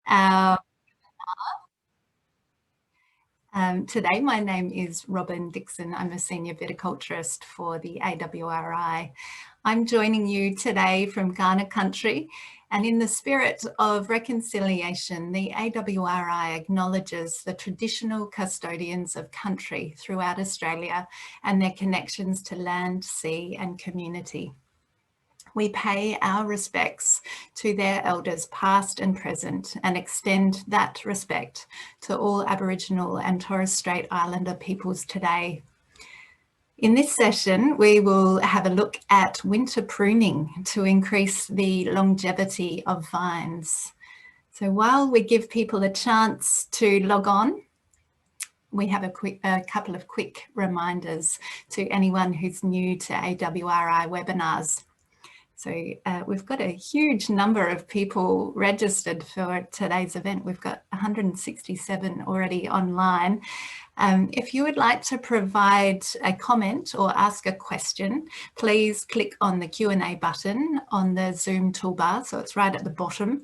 our today. My name is Robin Dixon. I'm a senior viticulturist for the AWRI. I'm joining you today from Ghana country, and in the spirit of reconciliation, the AWRI acknowledges the traditional custodians of country throughout Australia and their connections to land, sea and community. We pay our respects to their elders past and present and extend that respect to all Aboriginal and Torres Strait Islander peoples today. In this session, we will have a look at winter pruning to increase the longevity of vines. So while we give people a chance to log on, we have a couple of quick reminders to anyone who's new to AWRI webinars. So we've got a huge number of people registered for today's event. We've got 167 already online. If you would like to provide a comment or ask a question, please click on the Q&A button on the Zoom toolbar. So it's right at the bottom.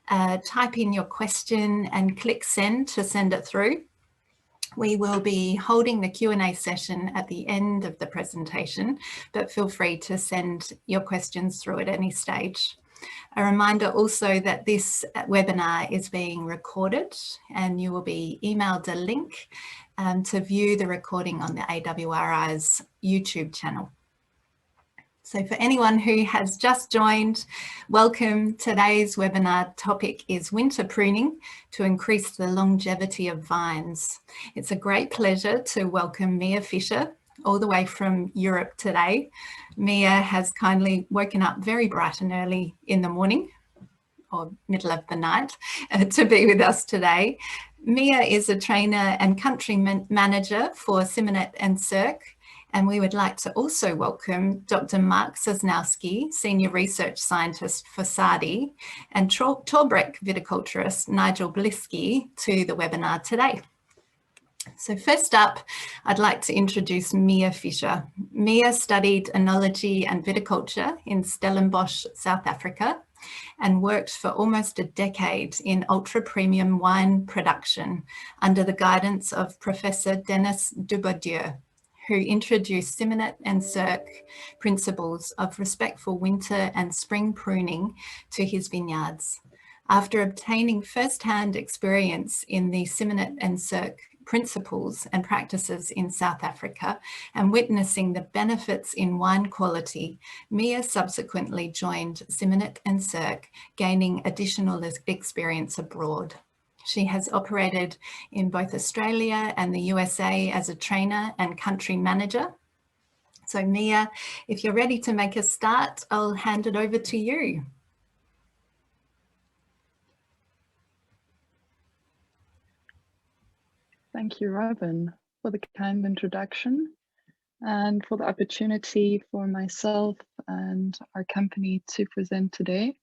Type in your question and click send to send it through. We will be holding the Q&A session at the end of the presentation, but feel free to send your questions through at any stage. A reminder also that this webinar is being recorded and you will be emailed a link to view the recording on the AWRI's YouTube channel. So for anyone who has just joined, welcome. Today's webinar topic is winter pruning to increase the longevity of vines. It's a great pleasure to welcome Mia Fischer all the way from Europe today. Mia has kindly woken up very bright and early in the morning or middle of the night to be with us today. Mia is a trainer and country manager for SIMONIT&SIRCH. And we would like to also welcome Dr. Mark Sosnowski, Senior Research Scientist for SARDI, and Torbreck viticulturist Nigel Bliski to the webinar today. So first up, I'd like to introduce Mia Fischer. Mia studied enology and viticulture in Stellenbosch, South Africa, and worked for almost a decade in ultra-premium wine production under the guidance of Professor Denis Dubourdieu, who introduced SIMONIT&SIRCH principles of respectful winter and spring pruning to his vineyards. After obtaining first-hand experience in the SIMONIT&SIRCH principles and practices in South Africa and witnessing the benefits in wine quality, Mia subsequently joined SIMONIT&SIRCH, gaining additional experience abroad. She has operated in both Australia and the USA as a trainer and country manager. So Mia, if you're ready to make a start, I'll hand it over to you. Thank you, Robin, for the kind introduction and for the opportunity for myself and our company to present today.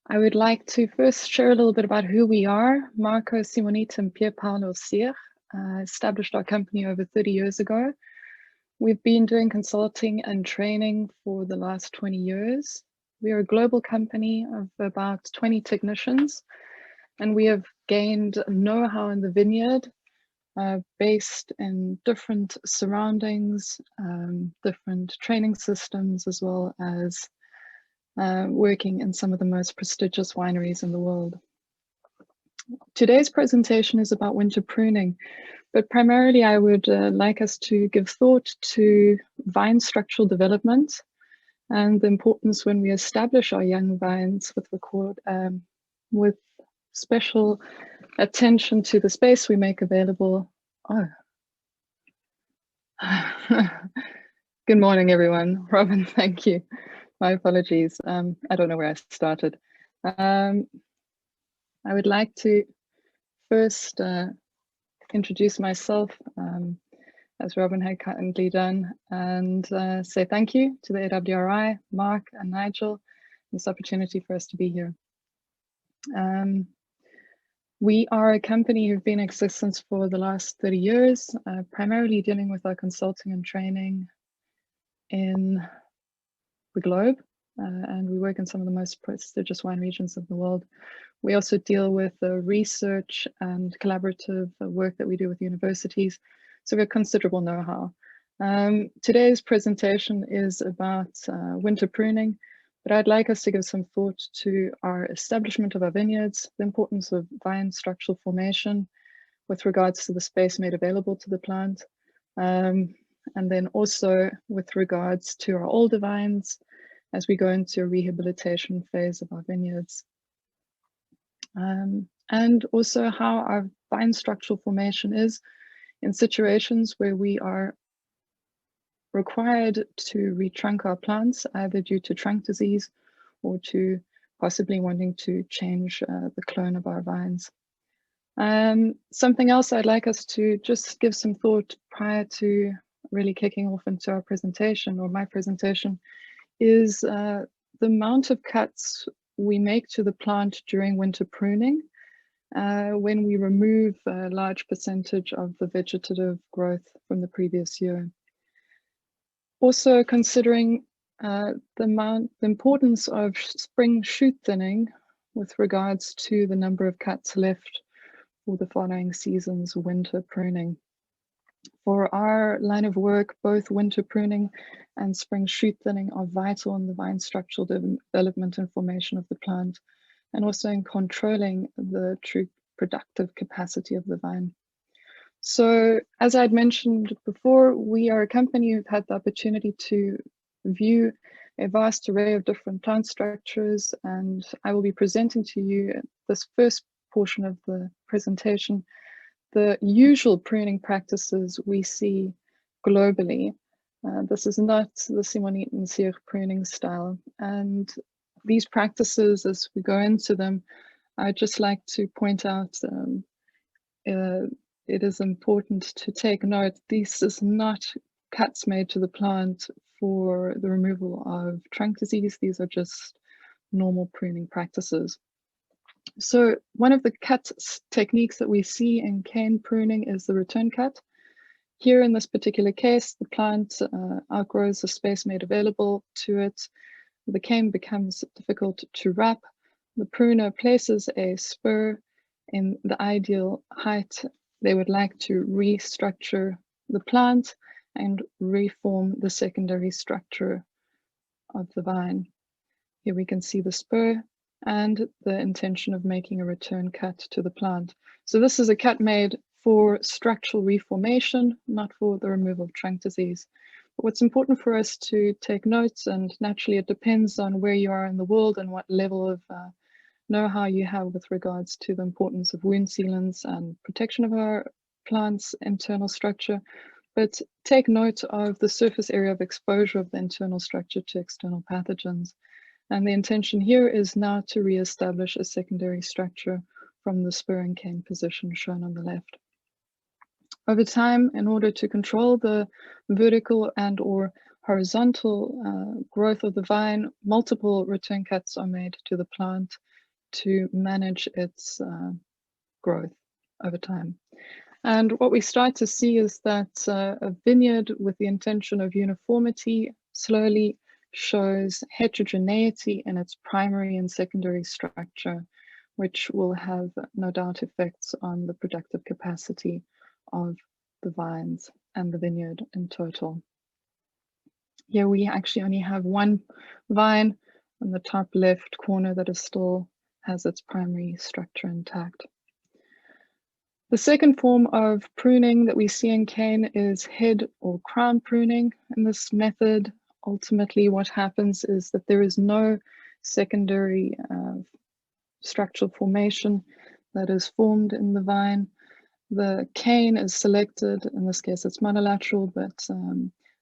I would like to first share a little bit about who we are. Marco Simonita and Pier Paolo Sir established our company over 30 years ago. We've been doing consulting and training for the last 20 years. We are a global company of about 20 technicians, and we have gained know-how in the vineyard based in different surroundings, different training systems, as well as working in some of the most prestigious wineries in the world. Today's presentation is about winter pruning, but primarily I would like us to give thought to vine structural development and the importance when we establish our young vines with special attention to the space we make available. Oh. Good morning, everyone. Robin, thank you. My apologies. I don't know where I started. I would like to first introduce myself, as Robin had kindly done, and say thank you to the AWRI, Mark and Nigel, this opportunity for us to be here. We are a company who've been in existence for the last 30 years, primarily dealing with our consulting and training in the globe. and we work in some of the most prestigious wine regions of the world. We also deal with the research and collaborative work that we do with universities, so we have considerable know-how. Today's presentation is about winter pruning, but I'd like us to give some thought to our establishment of our vineyards, the importance of vine structural formation with regards to the space made available to the plant, and then also with regards to our older vines as we go into a rehabilitation phase of our vineyards. And also how our vine structural formation is in situations where we are required to retrunk our plants, either due to trunk disease or to possibly wanting to change the clone of our vines. Something else I'd like us to just give some thought prior to really kicking off into our presentation, or my presentation, is the amount of cuts we make to the plant during winter pruning when we remove a large percentage of the vegetative growth from the previous year. Also considering the importance of spring shoot thinning with regards to the number of cuts left for the following season's winter pruning. For our line of work, both winter pruning and spring shoot thinning are vital in the vine structural development and formation of the plant, and also in controlling the true productive capacity of the vine. So, as I'd mentioned before, we are a company who've had the opportunity to view a vast array of different plant structures, and I will be presenting to you this first portion of the presentation the usual pruning practices we see globally. This is not the SIMONIT&SIRCH pruning style, and these practices, as we go into them, I'd just like to point out it is important to take note, this is not cuts made to the plant for the removal of trunk disease. These are just normal pruning practices. So one of the cut techniques that we see in cane pruning is the return cut. Here in this particular case, the plant outgrows the space made available to it. The cane becomes difficult to wrap. The pruner places a spur in the ideal height. They would like to restructure the plant and reform the secondary structure of the vine. Here we can see the spur and the intention of making a return cut to the plant. So this is a cut made for structural reformation, not for the removal of trunk disease. But what's important for us to take notes, and naturally it depends on where you are in the world and what level of know-how you have with regards to the importance of wound sealants and protection of our plant's internal structure. But take note of the surface area of exposure of the internal structure to external pathogens. And the intention here is now to re-establish a secondary structure from the spur and cane position shown on the left. Over time, in order to control the vertical and or horizontal growth of the vine, multiple return cuts are made to the plant to manage its growth over time. And what we start to see is that a vineyard with the intention of uniformity slowly shows heterogeneity in its primary and secondary structure, which will have no doubt effects on the productive capacity of the vines and the vineyard in total. Here we actually only have one vine on the top left corner that is still has its primary structure intact. The second form of pruning that we see in cane is head or crown pruning. In this method, ultimately what happens is that there is no secondary structural formation that is formed in the vine. The cane is selected, in this case it's monolateral, but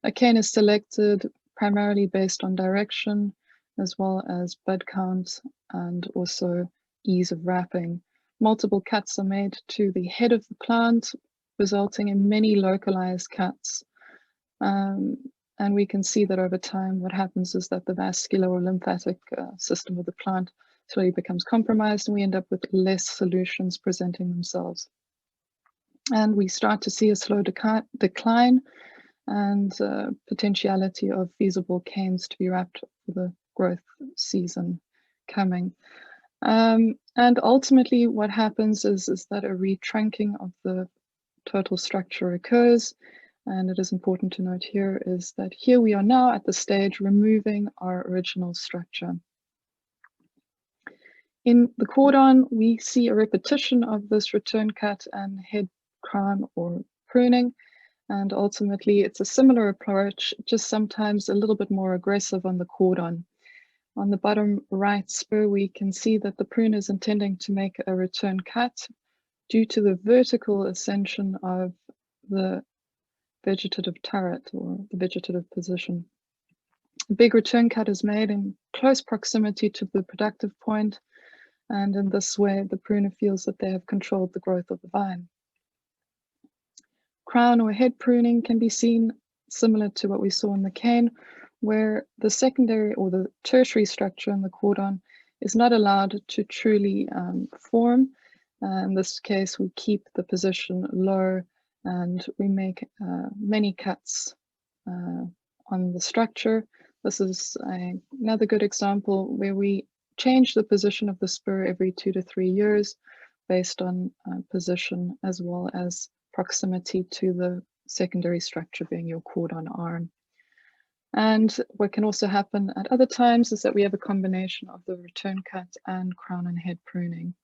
a cane is selected primarily based on direction, as well as bud count and also ease of wrapping. Multiple cuts are made to the head of the plant, resulting in many localized cuts. And we can see that over time, what happens is that the vascular or lymphatic system of the plant slowly becomes compromised, and we end up with less solutions presenting themselves. And we start to see a slow decline and potentiality of feasible canes to be wrapped for the growth season coming. And ultimately what happens is that a retrunking of the total structure occurs. And it is important to note here is that here we are now at the stage removing our original structure. In the cordon, we see a repetition of this return cut and head crown or pruning. And ultimately, it's a similar approach, just sometimes a little bit more aggressive on the cordon. On the bottom right spur, we can see that the prune is intending to make a return cut due to the vertical ascension of the vegetative turret or the vegetative position. A big return cut is made in close proximity to the productive point, and in this way, the pruner feels that they have controlled the growth of the vine. Crown or head pruning can be seen similar to what we saw in the cane, where the secondary or the tertiary structure in the cordon is not allowed to truly form. In this case, we keep the position low and we make many cuts on the structure. This is another good example where we change the position of the spur every 2 to 3 years based on position as well as proximity to the secondary structure being your cordon arm. And what can also happen at other times is that we have a combination of the return cut and crown and head pruning.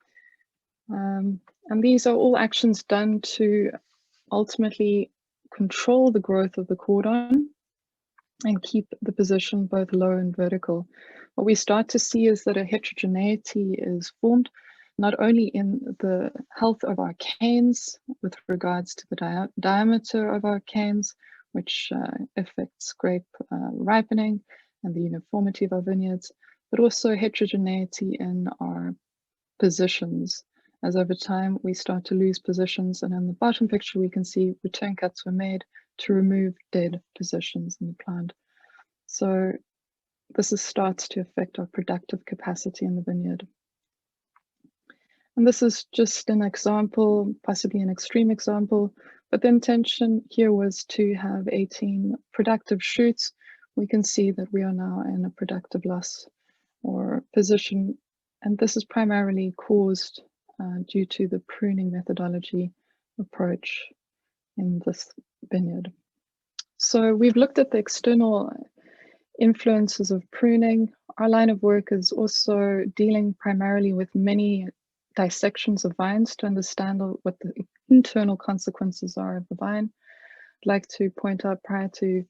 And these are all actions done to ultimately control the growth of the cordon and keep the position both low and vertical. What we start to see is that a heterogeneity is formed not only in the health of our canes with regards to the diameter of our canes, which affects grape ripening and the uniformity of our vineyards, but also heterogeneity in our positions. As over time we start to lose positions, and in the bottom picture we can see return cuts were made to remove dead positions in the plant. So this starts to affect our productive capacity in the vineyard. And this is just an example, possibly an extreme example, but the intention here was to have 18 productive shoots. We can see that we are now in a productive loss or position, and this is primarily caused due to the pruning methodology approach in this vineyard. So we've looked at the external influences of pruning. Our line of work is also dealing primarily with many dissections of vines to understand what the internal consequences are of the vine. I'd like to point out prior to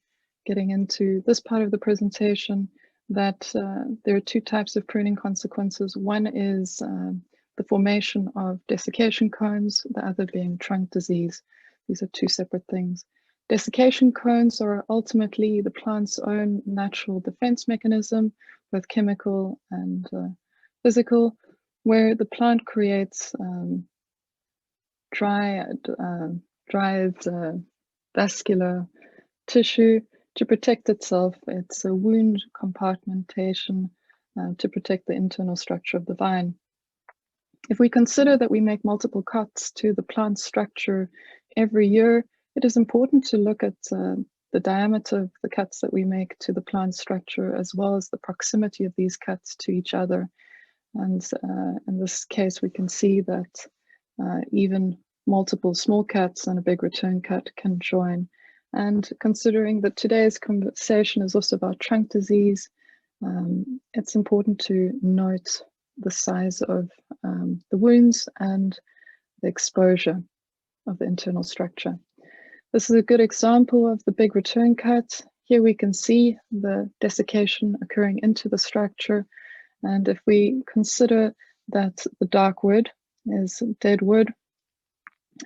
getting into this part of the presentation that there are 2 types of pruning consequences. One is the formation of desiccation cones, the other being trunk disease. These are 2 separate things. Desiccation cones are ultimately the plant's own natural defense mechanism, both chemical and physical, where the plant creates dry vascular tissue to protect itself. It's a wound compartmentation to protect the internal structure of the vine. If we consider that we make multiple cuts to the plant structure every year, it is important to look at the diameter of the cuts that we make to the plant structure, as well as the proximity of these cuts to each other. And in this case, we can see that even multiple small cuts and a big return cut can join. And considering that today's conversation is also about trunk disease, it's important to note the size of the wounds and the exposure of the internal structure. This is a good example of the big return cut. Here we can see the desiccation occurring into the structure. And if we consider that the dark wood is dead wood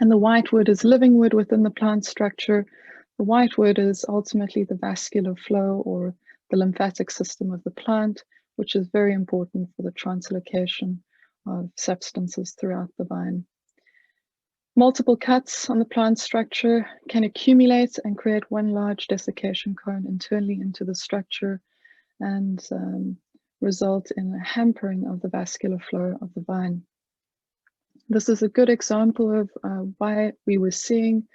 and the white wood is living wood within the plant structure, the white wood is ultimately the vascular flow or the lymphatic system of the plant, which is very important for the translocation of substances throughout the vine. Multiple cuts on the plant structure can accumulate and create one large desiccation cone internally into the structure and result in a hampering of the vascular flow of the vine. This is a good example of why we were seeing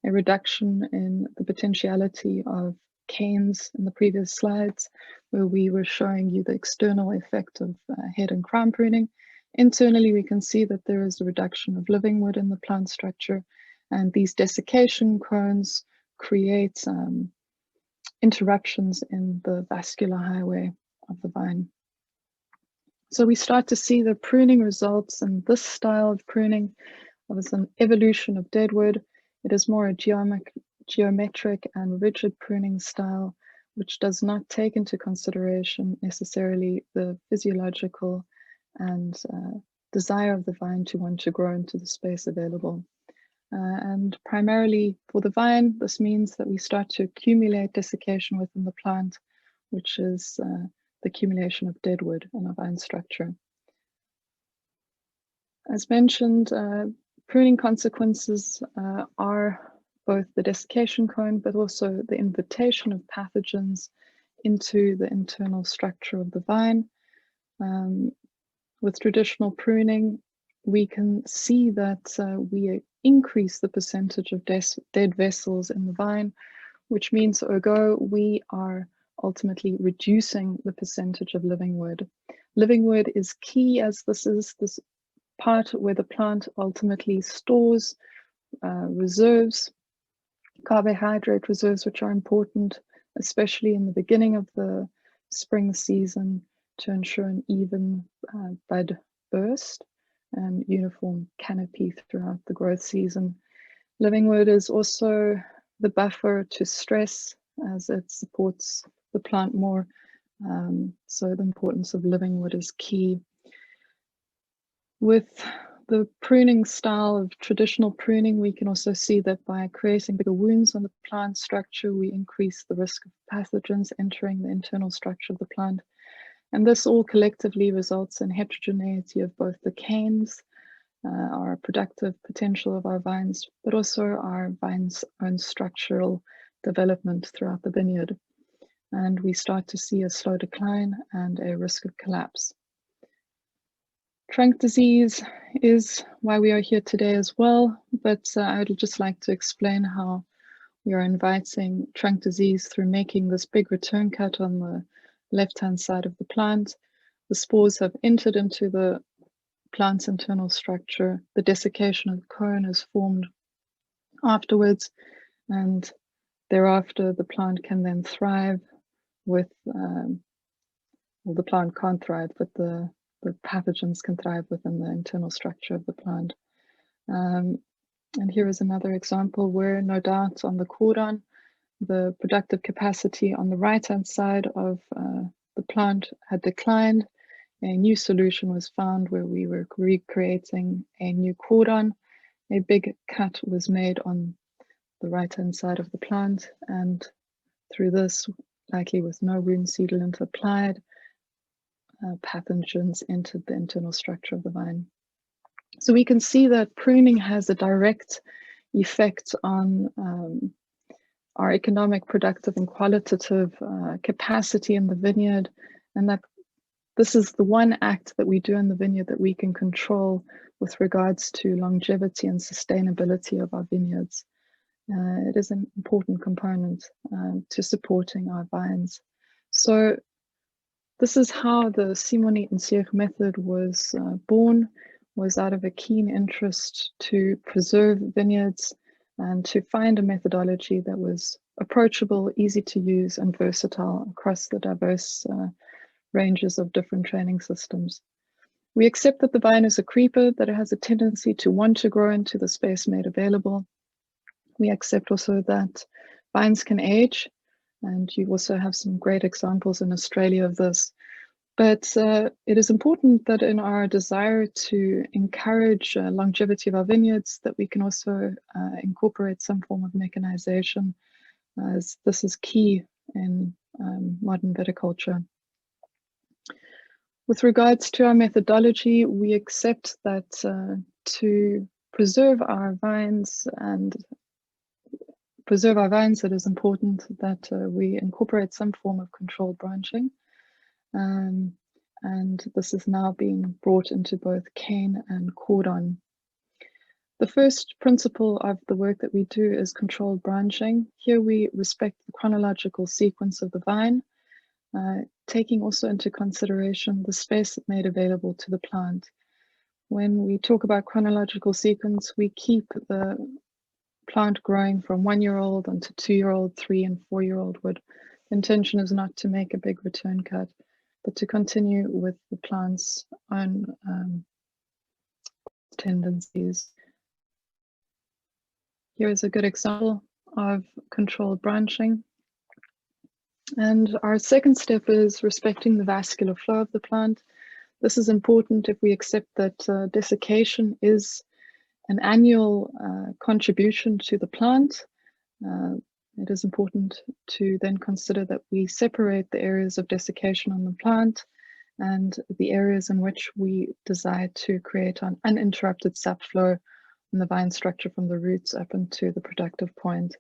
a reduction in the potentiality of canes in the previous slides, where we were showing you the external effect of head and crown pruning. Internally, we can see that there is a reduction of living wood in the plant structure, and these desiccation cones create interruptions in the vascular highway of the vine. So we start to see the pruning results in this style of pruning. It was an evolution of deadwood. It is more a geometric and rigid pruning style, which does not take into consideration necessarily the physiological and desire of the vine to want to grow into the space available. And primarily for the vine, this means that we start to accumulate desiccation within the plant, which is the accumulation of deadwood in a vine structure. As mentioned, pruning consequences are both the desiccation cone, but also the invitation of pathogens into the internal structure of the vine. With traditional pruning, we can see that we increase the percentage of dead vessels in the vine, which means ergo we are ultimately reducing the percentage of living wood. Living wood is key, as this is this part where the plant ultimately stores reserves, carbohydrate reserves, which are important, especially in the beginning of the spring season, to ensure an even bud burst and uniform canopy throughout the growth season. Living wood is also the buffer to stress, as it supports the plant more. So the importance of living wood is key. With the pruning style of traditional pruning, we can also see that by creating bigger wounds on the plant structure, we increase the risk of pathogens entering the internal structure of the plant. And this all collectively results in heterogeneity of both the canes, our productive potential of our vines, but also our vines' own structural development throughout the vineyard. And we start to see a slow decline and a risk of collapse. Trunk disease is why we are here today as well, but I would just like to explain how we are inviting trunk disease through making this big return cut on the left-hand side of the plant. The spores have entered into the plant's internal structure. The desiccation of the cone is formed afterwards, and thereafter the plant can then thrive with, well, the plant can't thrive, but the pathogens can thrive within the internal structure of the plant. And here is another example where, no doubt, on the cordon, the productive capacity on the right-hand side of the plant had declined. A new solution was found where we were recreating a new cordon. A big cut was made on the right-hand side of the plant, and through this, likely with no wound sealant applied, pathogens entered the internal structure of the vine. So we can see that pruning has a direct effect on our economic, productive, and qualitative capacity in the vineyard, and that this is the one act that we do in the vineyard that we can control with regards to longevity and sustainability of our vineyards. It is an important component to supporting our vines. So this is how the SIMONIT&SIRCH method was born, was out of a keen interest to preserve vineyards and to find a methodology that was approachable, easy to use, and versatile across the diverse ranges of different training systems. We accept that the vine is a creeper, that it has a tendency to want to grow into the space made available. We accept also that vines can age, and you also have some great examples in Australia of this. But it is important that in our desire to encourage longevity of our vineyards, that we can also incorporate some form of mechanization, as this is key in modern viticulture. With regards to our methodology, we accept that to preserve our vines, it is important that we incorporate some form of controlled branching. And this is now being brought into both cane and cordon. The first principle of the work that we do is controlled branching. Here we respect the chronological sequence of the vine. taking also into consideration the space made available to the plant. When we talk about chronological sequence, we keep the plant growing from 1-year-old onto 2-year-old, 3- and 4-year-old wood. The intention is not to make a big return cut, but to continue with the plant's own tendencies. Here is a good example of controlled branching. And our second step is respecting the vascular flow of the plant. This is important if we accept that desiccation is an annual contribution to the plant. It is important to then consider that we separate the areas of desiccation on the plant and the areas in which we desire to create an uninterrupted sap flow in the vine structure from the roots up into the productive point.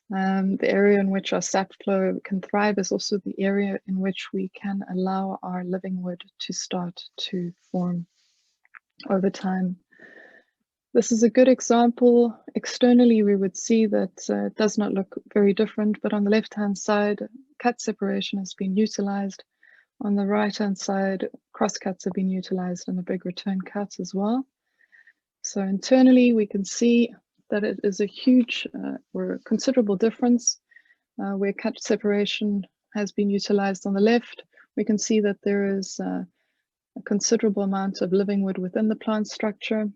The area in which our sap flow can thrive is also the area in which we can allow our living wood to start to form over time. This is a good example. Externally, we would see that it does not look very different, but on the left-hand side, cut separation has been utilized. On the right-hand side, cross cuts have been utilized and a big return cut as well. So internally, we can see that it is a huge or considerable difference where cut separation has been utilized on the left. We can see that there is a considerable amount of living wood within the plant structure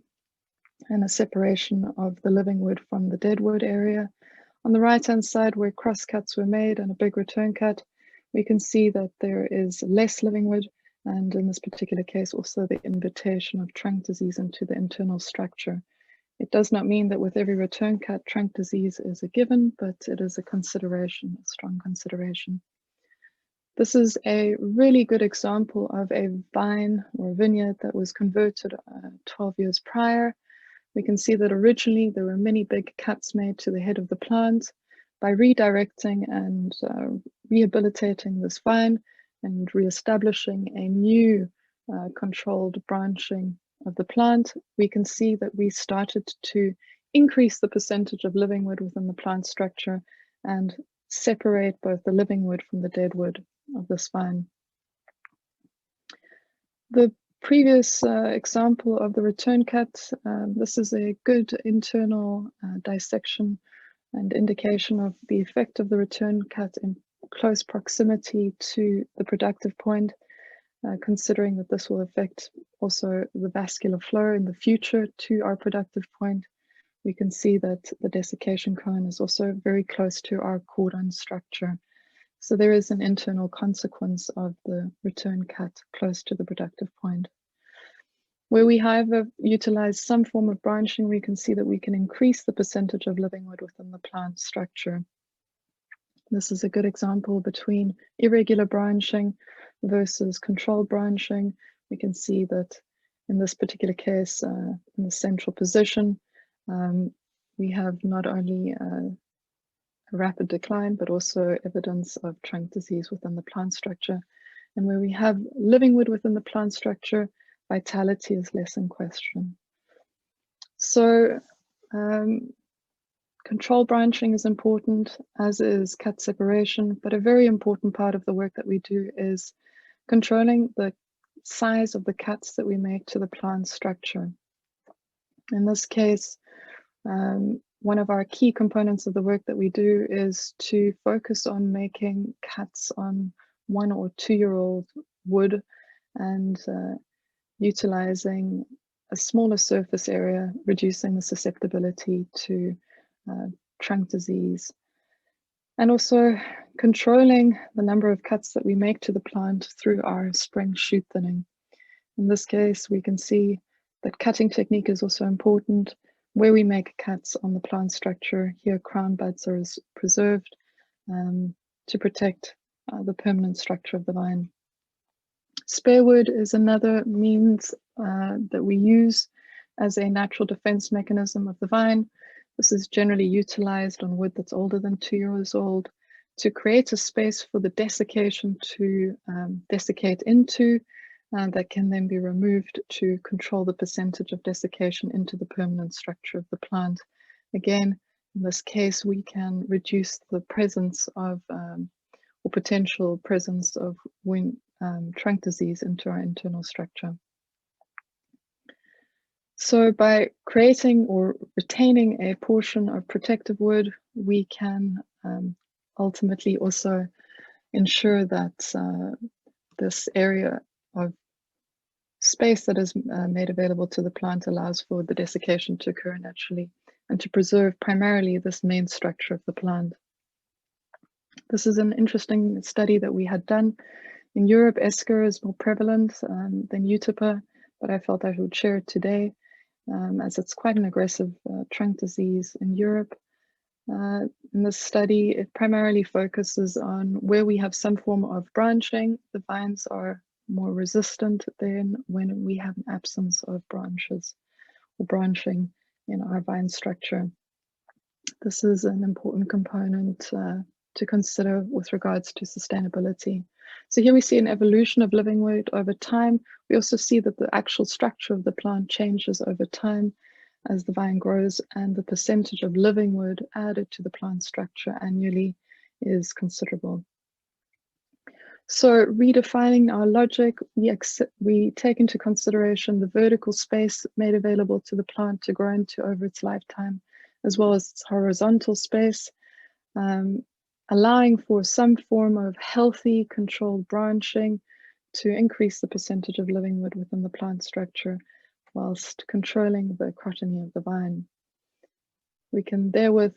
and a separation of the living wood from the dead wood area. On the right-hand side, where cross cuts were made and a big return cut, we can see that there is less living wood, and in this particular case, also the invitation of trunk disease into the internal structure. It does not mean that with every return cut, trunk disease is a given, but it is a consideration, a strong consideration. This is a really good example of a vine or vineyard that was converted 12 years prior. We can see that originally there were many big cuts made to the head of the plant. By redirecting and rehabilitating this vine and reestablishing a new controlled branching of the plant, we can see that we started to increase the percentage of living wood within the plant structure and separate both the living wood from the dead wood of this vine. The previous example of the return cut, this is a good internal dissection and indication of the effect of the return cut in close proximity to the productive point, considering that this will affect also the vascular flow in the future to our productive point. We can see that the desiccation cone is also very close to our cordon structure. So there is an internal consequence of the return cut close to the productive point. Where we have utilized some form of branching, we can see that we can increase the percentage of living wood within the plant structure. This is a good example between irregular branching versus controlled branching. We can see that in this particular case, in the central position, we have not only a rapid decline, but also evidence of trunk disease within the plant structure. And where we have living wood within the plant structure, vitality is less in question. So control branching is important, as is cut separation, but a very important part of the work that we do is controlling the size of the cuts that we make to the plant structure. In this case, one of our key components of the work that we do is to focus on making cuts on 1- or 2-year-old wood and utilizing a smaller surface area, reducing the susceptibility to trunk disease, and also controlling the number of cuts that we make to the plant through our spring shoot thinning. In this case, we can see that cutting technique is also important. Where we make cuts on the plant structure, here crown buds are preserved to protect the permanent structure of the vine. Spare wood is another means that we use as a natural defense mechanism of the vine. This is generally utilized on wood that's older than 2 years old to create a space for the desiccation to desiccate into, that can then be removed to control the percentage of desiccation into the permanent structure of the plant. Again, in this case, we can reduce the presence of or potential presence of trunk disease into our internal structure. So by creating or retaining a portion of protective wood, we can ultimately also ensure that this area of space that is made available to the plant allows for the desiccation to occur naturally and to preserve primarily this main structure of the plant. This is an interesting study that we had done. In Europe, Esker is more prevalent than Utica, but I felt I would share it today as it's quite an aggressive trunk disease in Europe. In this study, it primarily focuses on where we have some form of branching. The vines are more resistant than when we have an absence of branches or branching in our vine structure. This is an important component to consider with regards to sustainability. So here we see an evolution of living wood over time. We also see that the actual structure of the plant changes over time as the vine grows, and the percentage of living wood added to the plant structure annually is considerable. So redefining our logic, we take into consideration the vertical space made available to the plant to grow into over its lifetime, as well as its horizontal space, allowing for some form of healthy, controlled branching to increase the percentage of living wood within the plant structure, whilst controlling the crotony of the vine. We can therewith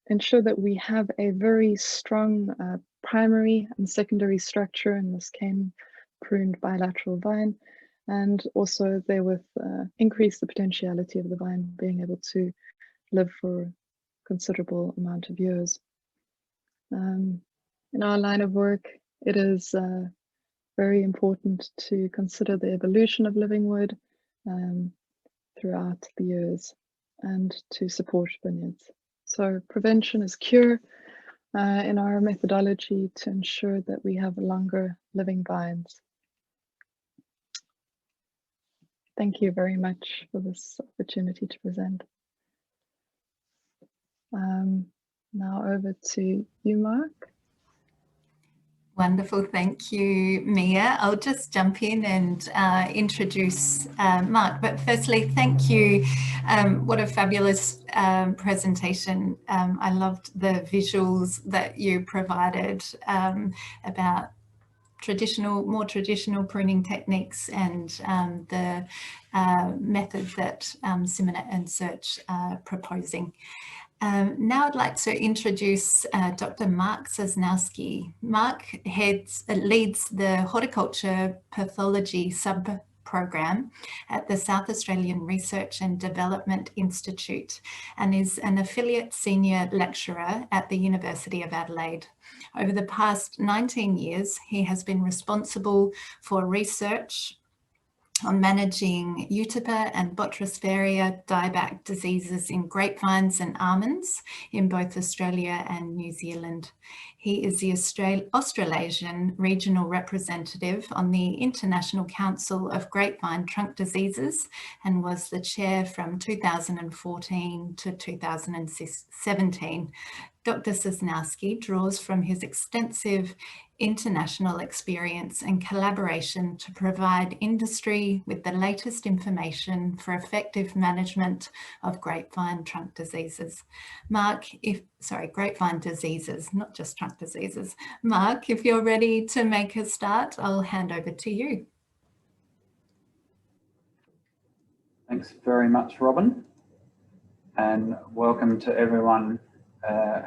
ensure that we have a very strong primary and secondary structure in this cane pruned bilateral vine, and also therewith increase the potentiality of the vine being able to live for a considerable amount of years. In our line of work, it is very important to consider the evolution of living wood throughout the years and to support vineyards. So prevention is cure in our methodology to ensure that we have longer living vines. Thank you very much for this opportunity to present. Now over to you, Mark. Wonderful, thank you, Mia. I'll just jump in and introduce Mark, but firstly, thank you. What a fabulous presentation. I loved the visuals that you provided about more traditional pruning techniques and the method that SIMONIT&SIRCH are proposing. Now I'd like to introduce Dr. Mark Sosnowski. Mark leads the Horticulture Pathology sub-program at the South Australian Research and Development Institute and is an affiliate senior lecturer at the University of Adelaide. Over the past 19 years, he has been responsible for research on managing Utica and Botryosphaeria dieback diseases in grapevines and almonds in both Australia and New Zealand. He is the Australasian regional representative on the International Council of Grapevine Trunk Diseases and was the chair from 2014 to 2017. Dr. Sosnowski draws from his extensive international experience and collaboration to provide industry with the latest information for effective management of grapevine trunk diseases. Grapevine diseases, not just trunk diseases. Mark, if you're ready to make a start, I'll hand over to you. Thanks very much, Robin, and welcome to everyone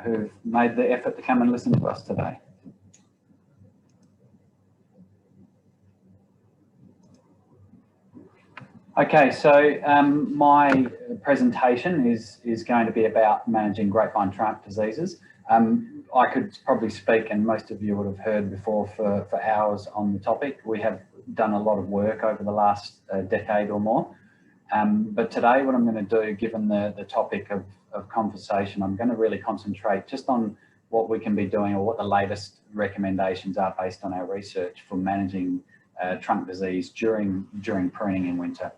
who've made the effort to come and listen to us today. Okay, so my presentation is going to be about managing grapevine trunk diseases. I could probably speak, and most of you would have heard before, for hours on the topic. We have done a lot of work over the last decade or more. But today what I'm going to do, given the topic of conversation, I'm going to really concentrate just on what we can be doing or what the latest recommendations are based on our research for managing trunk disease during pruning in winter.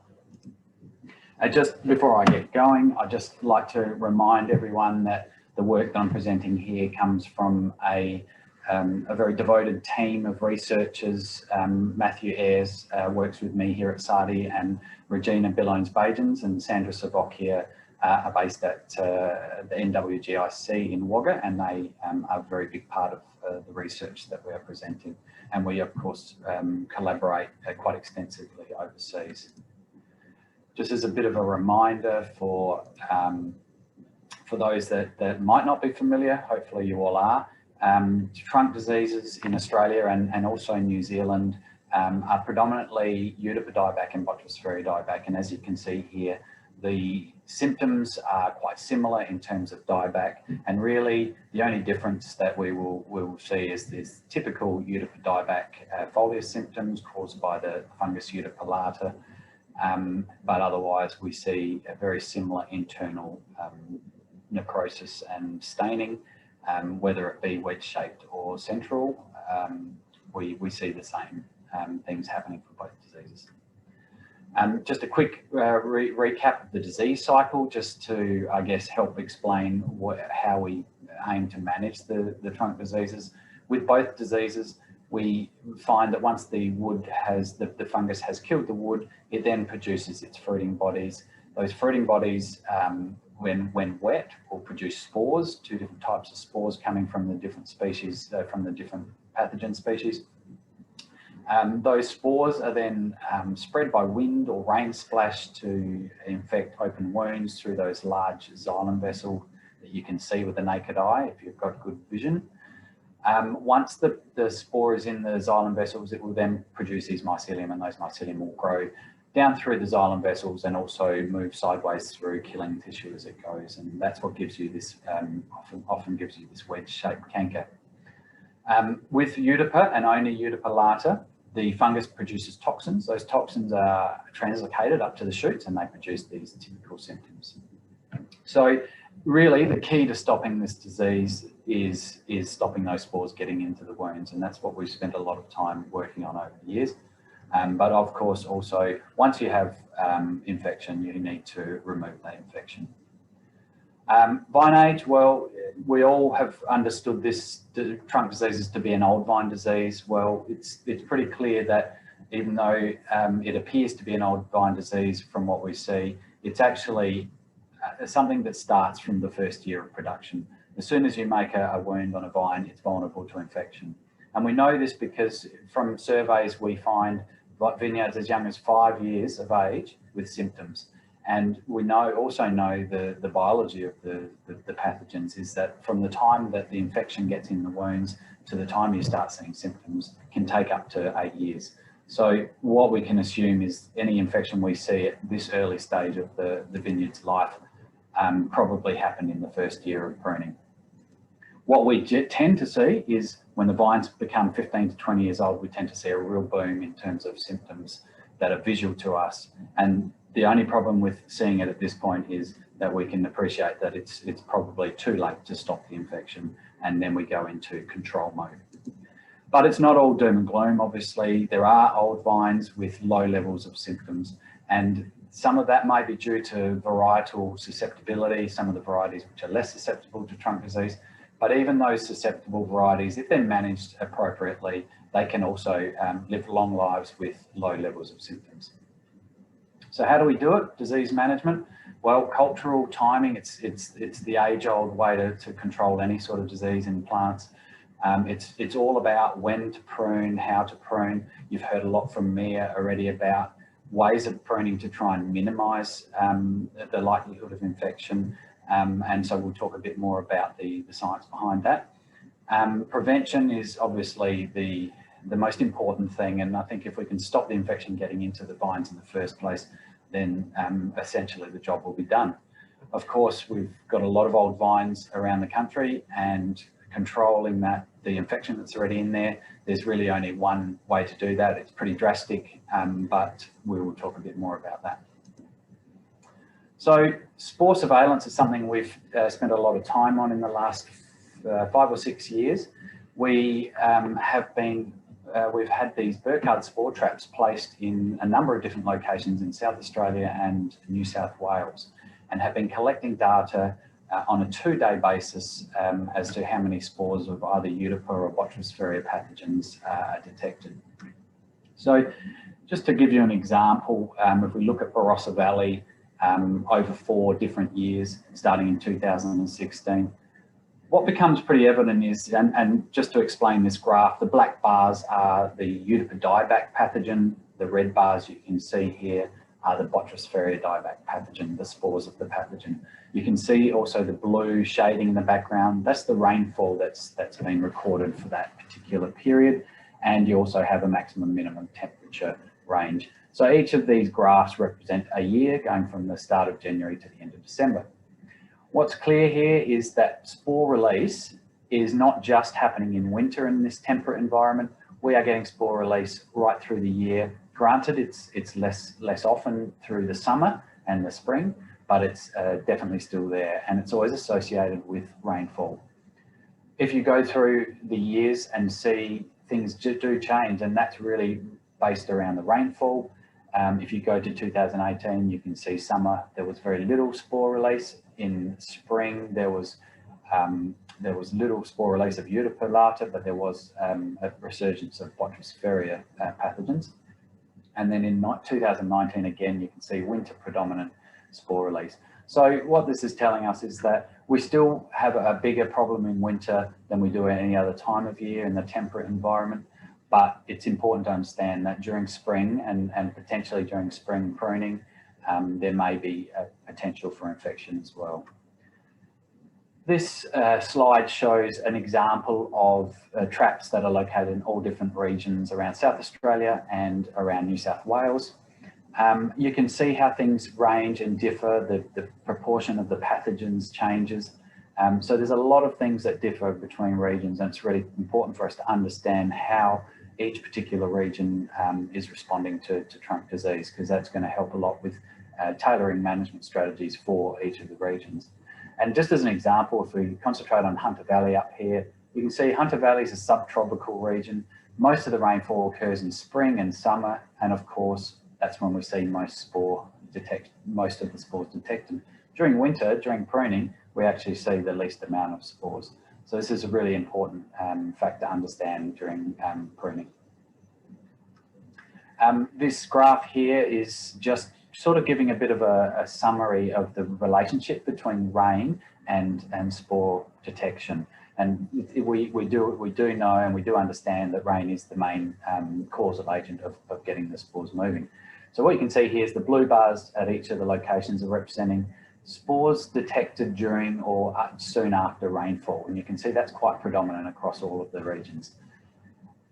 Just before I get going, I'd just like to remind everyone that the work that I'm presenting here comes from a a very devoted team of researchers. Matthew Ayres works with me here at SARDI, and Regina Billones-Bagens and Sandra Savocchia are based at the NWGIC in Wagga, and they are a very big part of the research that we are presenting. And we, of course, collaborate quite extensively overseas. Just as a bit of a reminder for those that might not be familiar, hopefully you all are, trunk diseases in Australia and also in New Zealand are predominantly Eutypa dieback and Botrytis dieback. And as you can see here, the symptoms are quite similar in terms of dieback, and really the only difference that we will see is this typical Eutypa dieback foliar symptoms caused by the fungus Eutypa lata, but otherwise we see a very similar internal necrosis and staining, whether it be wedge-shaped or central. We see the same things happening for both diseases. Just a quick recap of the disease cycle, just to, I guess, help explain how we aim to manage the trunk diseases. With both diseases, we find that once the wood has, the fungus has killed the wood, it then produces its fruiting bodies. Those fruiting bodies, when wet, will produce spores, two different types of spores coming from the different species, from the different pathogen species. Those spores are then spread by wind or rain splash to infect open wounds through those large xylem vessels that you can see with the naked eye if you've got good vision. Once the spore is in the xylem vessels, it will then produce these mycelium, and those mycelium will grow down through the xylem vessels and also move sideways through, killing tissue as it goes. And that's what gives you this, often gives you this wedge-shaped canker. With Eutypa and only Eutypa lata, the fungus produces toxins. Those toxins are translocated up to the shoots and they produce these typical symptoms. So really the key to stopping this disease is stopping those spores getting into the wounds, and that's what we've spent a lot of time working on over the years. But of course also, once you have infection, you need to remove that infection. Vine age, well, we all have understood this trunk diseases to be an old vine disease. Well, it's pretty clear that even though it appears to be an old vine disease from what we see, it's actually something that starts from the first year of production. As soon as you make a wound on a vine, it's vulnerable to infection. And we know this because from surveys we find vineyards as young as 5 years of age with symptoms. And we also know the biology of the pathogens is that from the time that the infection gets in the wounds to the time you start seeing symptoms can take up to 8 years. So what we can assume is any infection we see at this early stage of the vineyard's life probably happened in the first year of pruning. What we tend to see is when the vines become 15 to 20 years old, we tend to see a real boom in terms of symptoms that are visual to us. And the only problem with seeing it at this point is that we can appreciate that it's probably too late to stop the infection, and then we go into control mode. But it's not all doom and gloom, obviously. There are old vines with low levels of symptoms, and some of that may be due to varietal susceptibility, some of the varieties which are less susceptible to trunk disease. But even those susceptible varieties, if they're managed appropriately, they can also live long lives with low levels of symptoms. So how do we do it? Disease management? Well, cultural timing, it's the age-old way to control any sort of disease in plants. It's all about when to prune, how to prune. You've heard a lot from Mia already about ways of pruning to try and minimise the likelihood of infection. And so we'll talk a bit more about the science behind that. Prevention is obviously the most important thing, and I think if we can stop the infection getting into the vines in the first place, then essentially the job will be done. Of course, we've got a lot of old vines around the country, and controlling the infection that's already in there, there's really only one way to do that. It's pretty drastic, but we will talk a bit more about that. So spore surveillance is something we've spent a lot of time on in the last 5 or 6 years. We we've had these Burkhardt spore traps placed in a number of different locations in South Australia and New South Wales, and have been collecting data on a 2-day basis as to how many spores of either Eutypa or Botrytis pathogens are detected. So just to give you an example, if we look at Barossa Valley over 4 different years, starting in 2016, what becomes pretty evident is, and just to explain this graph, the black bars are the Eutypa dieback pathogen, the red bars you can see here are the Botrytis dieback pathogen, the spores of the pathogen. You can see also the blue shading in the background, that's the rainfall that's been recorded for that particular period, and you also have a maximum minimum temperature range. So each of these graphs represent a year going from the start of January to the end of December. What's clear here is that spore release is not just happening in winter in this temperate environment. We are getting spore release right through the year. Granted, it's less often through the summer and the spring, but it's definitely still there, and it's always associated with rainfall. If you go through the years and see things do change, and that's really based around the rainfall. If you go to 2018, you can see summer, there was very little spore release. In spring, there was little spore release of Eutypa larvae, but there was a resurgence of Botrytis pathogens. And then in 2019, again, you can see winter predominant spore release. So what this is telling us is that we still have a bigger problem in winter than we do at any other time of year in the temperate environment. But it's important to understand that during spring and potentially during spring pruning, there may be a potential for infection as well. This slide shows an example of traps that are located in all different regions around South Australia and around New South Wales. You can see how things range and differ, the proportion of the pathogens changes. So there's a lot of things that differ between regions, and it's really important for us to understand how each particular region is responding to trunk disease, because that's going to help a lot with tailoring management strategies for each of the regions. And just as an example, if we concentrate on Hunter Valley up here, you can see Hunter Valley is a subtropical region. Most of the rainfall occurs in spring and summer, and of course, that's when we see most of the spores detected. During winter, during pruning, we actually see the least amount of spores. So this is a really important fact to understand during pruning. This graph here is just sort of giving a bit of a summary of the relationship between rain and spore detection. And we do know and we do understand that rain is the main causal agent of getting the spores moving. So what you can see here is the blue bars at each of the locations are representing spores detected during or soon after rainfall. And you can see that's quite predominant across all of the regions.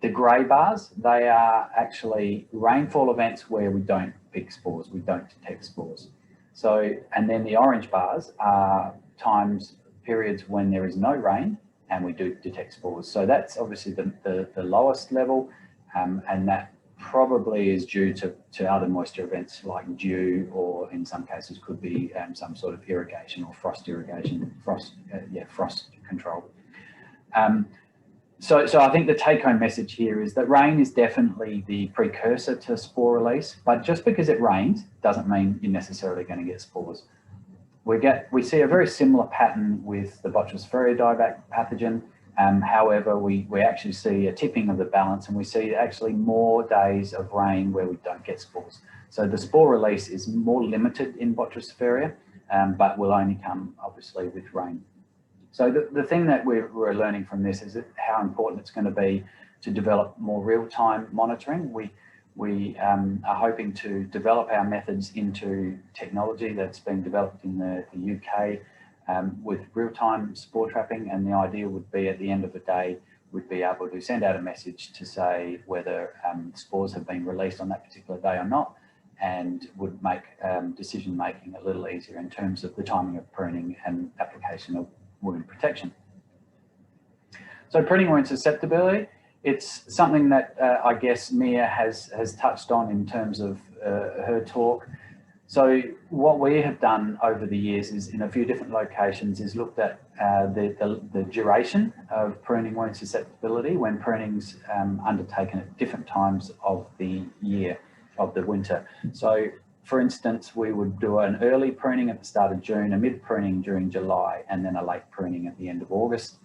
The grey bars, they are actually rainfall events where we don't pick spores, we don't detect spores. So, and then the orange bars are periods when there is no rain and we do detect spores. So that's obviously the lowest level, and that probably is due to other moisture events like dew, or in some cases could be some sort of irrigation or frost irrigation, frost control. So I think the take-home message here is that rain is definitely the precursor to spore release, but just because it rains doesn't mean you're necessarily going to get spores. We see a very similar pattern with the Botrytis dieback pathogen. However, we actually see a tipping of the balance, and we see actually more days of rain where we don't get spores. So the spore release is more limited in Botrytis but will only come obviously with rain. So the thing that we're learning from this is how important it's going to be to develop more real-time monitoring. We are hoping to develop our methods into technology that's been developed in the UK with real-time spore trapping, and the idea would be at the end of the day, we'd be able to send out a message to say whether spores have been released on that particular day or not, and would make decision making a little easier in terms of the timing of pruning and application of wound protection. So pruning wound susceptibility, it's something that I guess Mia has touched on in terms of her talk. So what we have done over the years is in a few different locations is looked at the duration of pruning wound susceptibility when pruning's undertaken at different times of the year, of the winter. So For instance, we would do an early pruning at the start of June, a mid pruning during July, and then a late pruning at the end of August.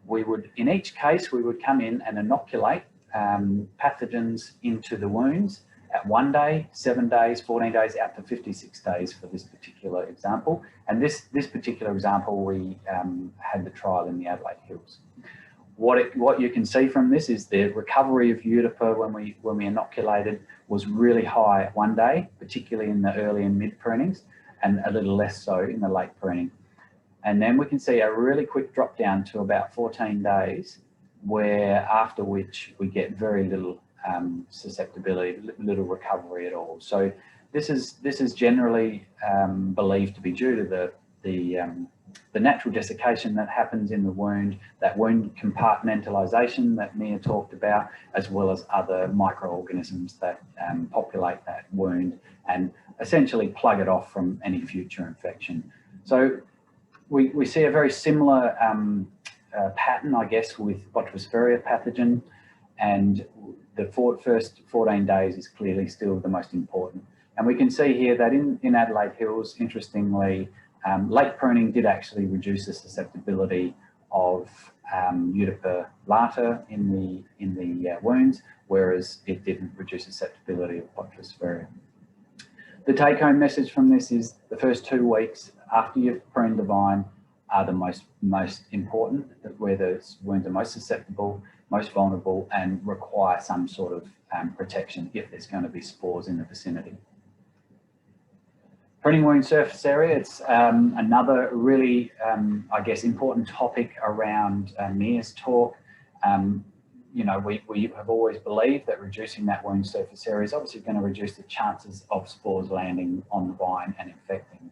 We would, in each case, we would come in and inoculate pathogens into the wounds at 1 day, 7 days, 14 days, out to 56 days for this particular example. And this particular example, we had the trial in the Adelaide Hills. What you can see from this is the recovery of Eutypa when we inoculated was really high at 1 day, particularly in the early and mid prunings, and a little less so in the late pruning. And then we can see a really quick drop down to about 14 days, where after which we get very little susceptibility, little recovery at all. So this is generally believed to be due to the natural desiccation that happens in the wound, that wound compartmentalization that Mia talked about, as well as other microorganisms that populate that wound and essentially plug it off from any future infection. So we see a very similar pattern, I guess, with Botrytis pathogen, and the first 14 days is clearly still the most important. And we can see here that in Adelaide Hills, interestingly, late pruning did actually reduce the susceptibility of Eutypa lata in the wounds, whereas it didn't reduce susceptibility of Botrytis. The take-home message from this is the first 2 weeks after you've pruned the vine are the most important, where the wounds are most susceptible, most vulnerable, and require some sort of protection if there's going to be spores in the vicinity. Pruning wound surface area, it's another really, I guess, important topic around Mia's talk. You know, we have always believed that reducing that wound surface area is obviously going to reduce the chances of spores landing on the vine and infecting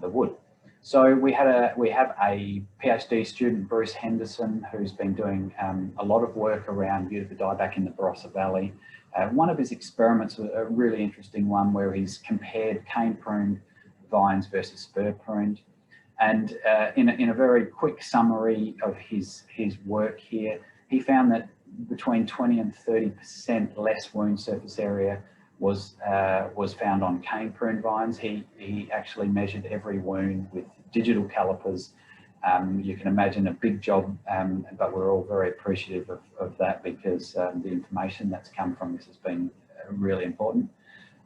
the wood. So we have a PhD student, Bruce Henderson, who's been doing a lot of work around Eutypa dieback in the Barossa Valley. One of his experiments was a really interesting one where he's compared cane pruned vines versus spur pruned. And in a very quick summary of his work here, he found that between 20 and 30% less wound surface area was found on cane pruned vines. He actually measured every wound with digital calipers. You can imagine a big job, but we're all very appreciative of that, because the information that's come from this has been really important.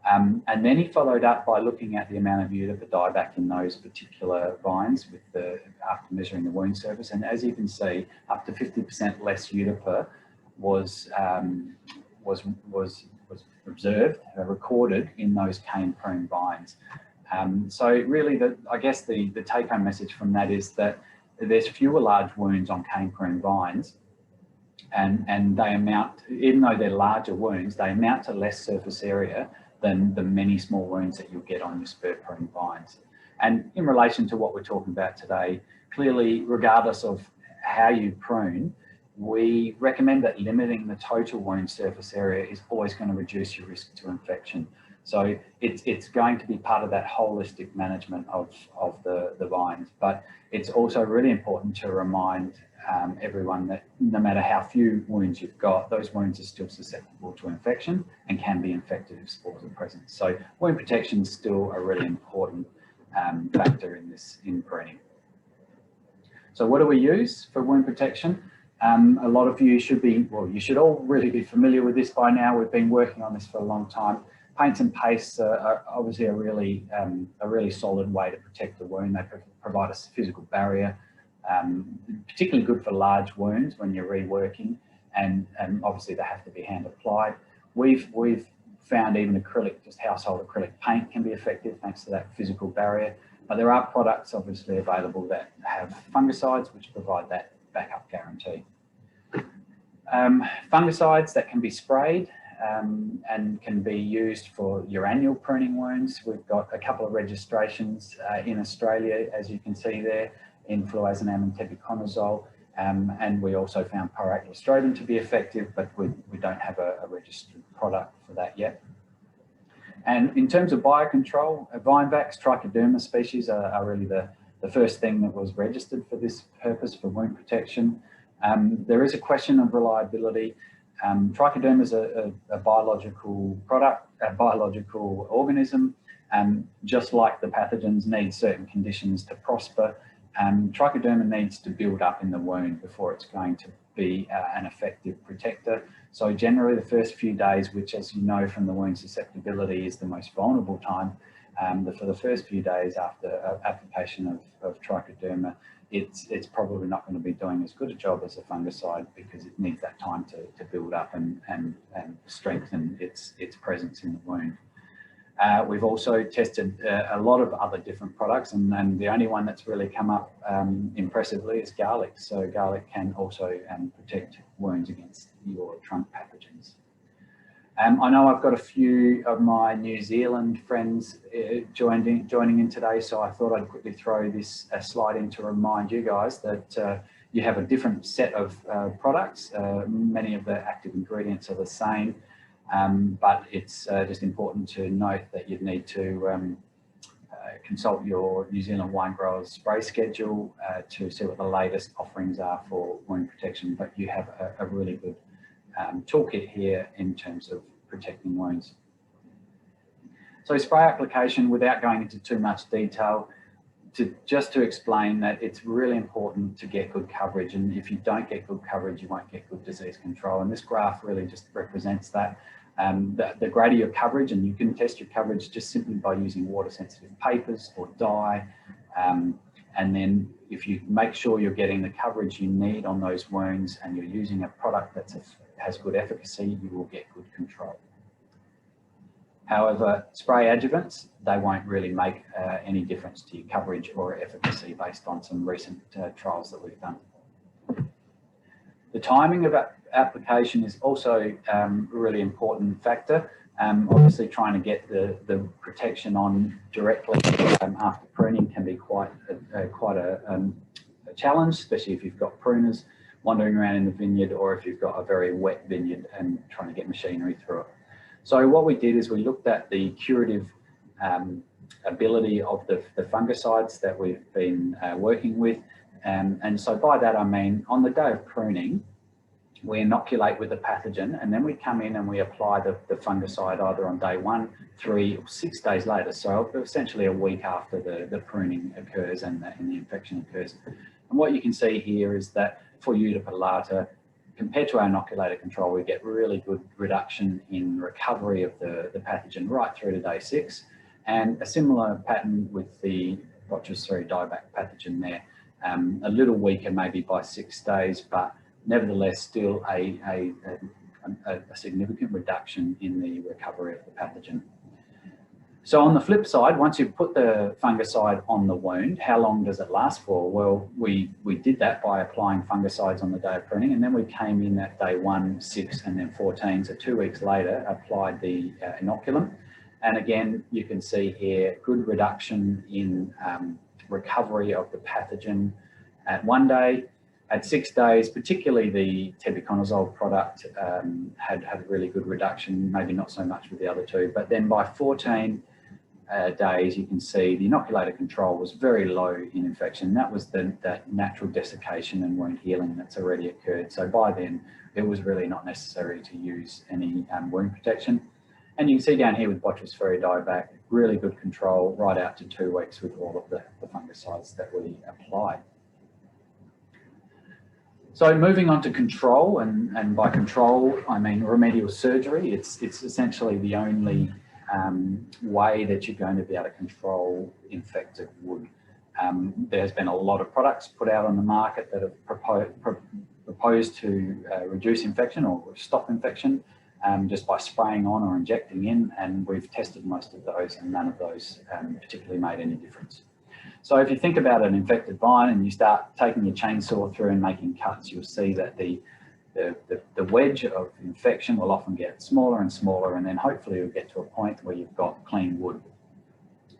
And then he followed up by looking at the amount of Eutypa dieback in those particular vines after measuring the wound surface. And as you can see, up to 50% less Eutypa was observed, recorded in those cane pruned vines. So really, I guess the take-home message from that is that there's fewer large wounds on cane pruned vines, and they amount, even though they're larger wounds, they amount to less surface area than the many small wounds that you'll get on your spur pruned vines. And in relation to what we're talking about today, clearly, regardless of how you prune, we recommend that limiting the total wound surface area is always going to reduce your risk to infection. So it's going to be part of that holistic management of the vines. But it's also really important to remind everyone that no matter how few wounds you've got, those wounds are still susceptible to infection and can be infected if spores are present. So wound protection is still a really important factor in pruning. So what do we use for wound protection? A lot of you should be, well, you should all really be familiar with this by now. We've been working on this for a long time. Paints and pastes are obviously a really solid way to protect the wound. They provide a physical barrier, particularly good for large wounds when you're reworking, and obviously they have to be hand applied. We've found even acrylic, just household acrylic paint can be effective thanks to that physical barrier. But there are products obviously available that have fungicides which provide that backup guarantee. Fungicides that can be sprayed and can be used for your annual pruning wounds. We've got a couple of registrations in Australia, as you can see there, in fluazanam and tebuconazole, and we also found pyraclostrobin to be effective, but we don't have a registered product for that yet. And in terms of biocontrol, Vinevax trichoderma species are really the first thing that was registered for this purpose, for wound protection. There is a question of reliability. Trichoderma is a biological product, a biological organism, just like the pathogens need certain conditions to prosper. Trichoderma needs to build up in the wound before it's going to be an effective protector. So generally the first few days, which as you know from the wound susceptibility is the most vulnerable time, for the first few days after application of Trichoderma, it's probably not going to be doing as good a job as a fungicide because it needs that time to build up and strengthen its presence in the wound. We've also tested a lot of other different products, and the only one that's really come up impressively is garlic. So garlic can also protect wounds against your trunk pathogens. I know I've got a few of my New Zealand friends joining in today, so I thought I'd quickly throw this slide in to remind you guys that you have a different set of products. Many of the active ingredients are the same, but it's just important to note that you'd need to consult your New Zealand wine growers spray schedule to see what the latest offerings are for wound protection, but you have a really good toolkit here in terms of protecting wounds. So spray application, without going into too much detail, just to explain that it's really important to get good coverage, and if you don't get good coverage, you won't get good disease control. And this graph really just represents that. The greater your coverage, and you can test your coverage just simply by using water sensitive papers or dye, and then if you make sure you're getting the coverage you need on those wounds and you're using a product that has good efficacy, you will get good control. However, spray adjuvants, they won't really make any difference to your coverage or efficacy based on some recent trials that we've done. The timing of application is also a really important factor. Obviously trying to get the protection on directly after pruning can be quite a challenge, especially if you've got pruners wandering around in the vineyard or if you've got a very wet vineyard and trying to get machinery through it. So what we did is we looked at the curative ability of the fungicides that we've been working with. And so by that I mean on the day of pruning, we inoculate with the pathogen and then we come in and we apply the fungicide either on day 1, 3 or 6 days later. So essentially a week after the pruning occurs and the infection occurs. And what you can see here is that for Euta palata, compared to our inoculated control, we get really good reduction in recovery of the pathogen right through to day 6. And a similar pattern with the Botrys dieback pathogen there. A little weaker maybe by 6 days, but nevertheless still a significant reduction in the recovery of the pathogen. So on the flip side, once you put the fungicide on the wound, how long does it last for? Well, we did that by applying fungicides on the day of pruning, and then we came in at day 1, 6 and then 14, so 2 weeks later applied the inoculum. And again, you can see here good reduction in recovery of the pathogen at 1 day. At 6 days, particularly the tebuconazole product had a really good reduction, maybe not so much with the other two, but then by 14 days, you can see the inoculated control was very low in infection. That was that natural desiccation and wound healing that's already occurred. So by then, it was really not necessary to use any wound protection. And you can see down here with Botrys dieback, really good control right out to 2 weeks with all of the fungicides that we applied. So moving on to control, and by control, I mean remedial surgery. It's essentially the only way that you're going to be able to control infected wood. There's been a lot of products put out on the market that have proposed to reduce infection or stop infection just by spraying on or injecting in, and we've tested most of those and none of those particularly made any difference. So if you think about an infected vine and you start taking your chainsaw through and making cuts, you'll see that the wedge of infection will often get smaller and smaller, and then hopefully you'll get to a point where you've got clean wood.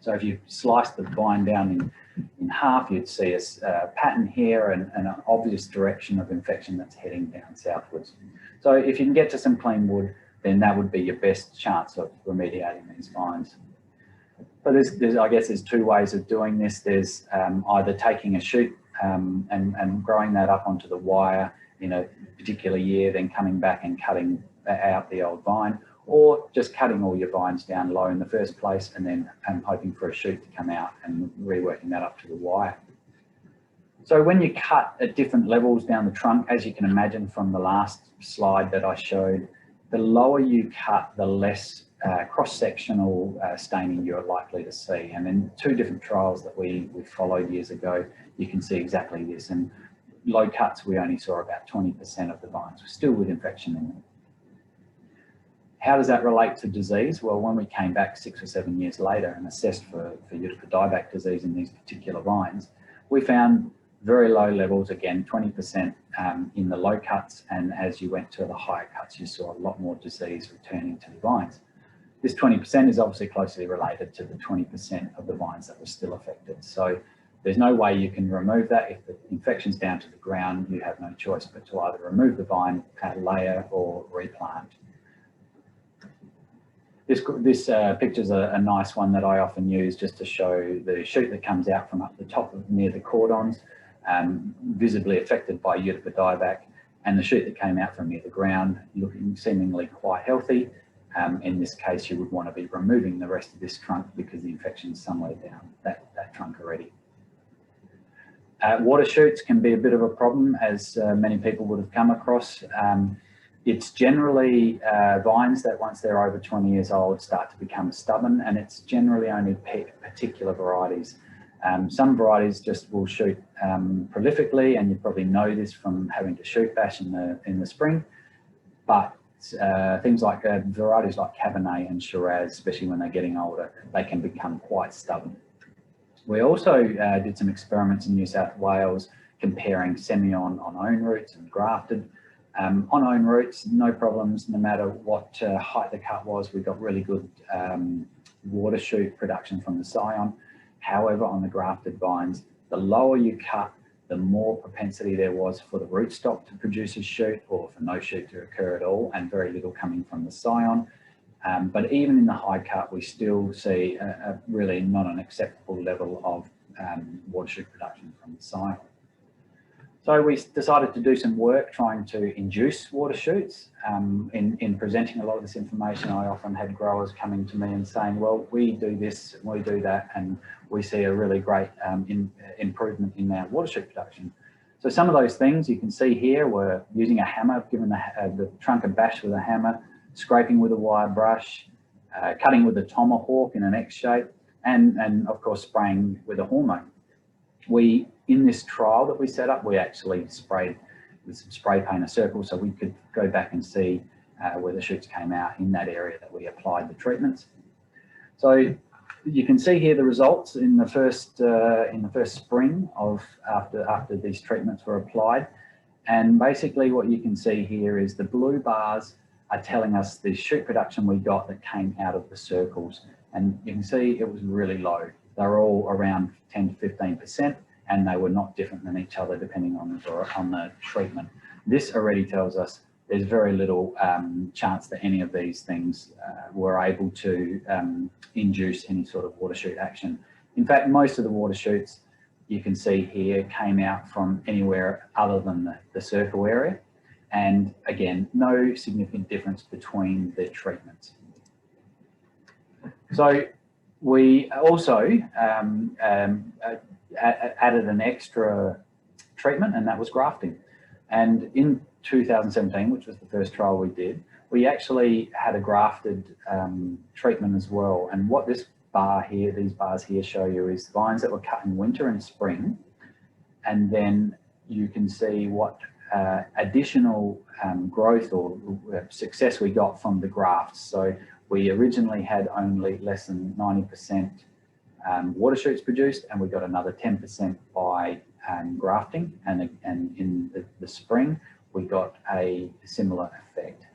So if you slice the vine down in half, you'd see a pattern here and an obvious direction of infection that's heading down southwards. So if you can get to some clean wood, then that would be your best chance of remediating these vines. But I guess there's two ways of doing this. There's either taking a shoot and growing that up onto the wire in a particular year, then coming back and cutting out the old vine, or just cutting all your vines down low in the first place and then hoping for a shoot to come out and reworking that up to the wire. So when you cut at different levels down the trunk, as you can imagine from the last slide that I showed, the lower you cut, the less cross-sectional staining you're likely to see. And in 2 different trials that we followed years ago, you can see exactly this. And low cuts, we only saw about 20% of the vines, still with infection in them. How does that relate to disease? Well, when we came back 6 or 7 years later and assessed for Utica dieback disease in these particular vines, we found very low levels, again, 20% in the low cuts, and as you went to the higher cuts, you saw a lot more disease returning to the vines. This 20% is obviously closely related to the 20% of the vines that were still affected. So there's no way you can remove that. If the infection's down to the ground, you have no choice but to either remove the vine, layer, or replant. This picture's a nice one that I often use just to show the shoot that comes out from up the top of near the cordons, visibly affected by Utica dieback, and the shoot that came out from near the ground, looking seemingly quite healthy. In this case, you would want to be removing the rest of this trunk because the infection is somewhere down that trunk already. Water shoots can be a bit of a problem, as many people would have come across. It's generally vines that once they're over 20 years old start to become stubborn, and it's generally only particular varieties. Some varieties just will shoot prolifically, and you probably know this from having to shoot bash in the spring. But things like varieties like Cabernet and Shiraz, especially when they're getting older, they can become quite stubborn. We also did some experiments in New South Wales comparing Semion on own roots and grafted. On own roots, no problems, no matter what height the cut was. We got really good water shoot production from the scion. However, on the grafted vines, the lower you cut, the more propensity there was for the rootstock to produce a shoot, or for no shoot to occur at all, and very little coming from the scion. But even in the high cut, we still see a really not an acceptable level of water shoot production from the scion. So we decided to do some work trying to induce water shoots. In presenting a lot of this information, I often had growers coming to me and saying, well, we do this, we do that, and we see a really great improvement in our water shoot production. So some of those things you can see here were using a hammer, giving the trunk a bash with a hammer, scraping with a wire brush, cutting with a tomahawk in an X shape, and of course spraying with a hormone. In this trial that we set up, we actually sprayed with some spray paint a circle so we could go back and see where the shoots came out in that area that we applied the treatments. So you can see here the results in the first spring of after these treatments were applied. And basically what you can see here is the blue bars are telling us the shoot production we got that came out of the circles. And you can see it was really low. They're all around 10 to 15%, and they were not different than each other depending on the treatment. This already tells us there's very little chance that any of these things were able to induce any sort of water shoot action. In fact, most of the water shoots you can see here came out from anywhere other than the circle area. And again, no significant difference between the treatments. So we also added an extra treatment, and that was grafting. And in 2017, which was the first trial we did, we actually had a grafted treatment as well. And what this bar here, these bars here show you is vines that were cut in winter and spring. And then you can see what additional growth or success we got from the grafts. So we originally had only less than 90% water shoots produced, and we got another 10% by grafting, and in the spring we got a similar effect.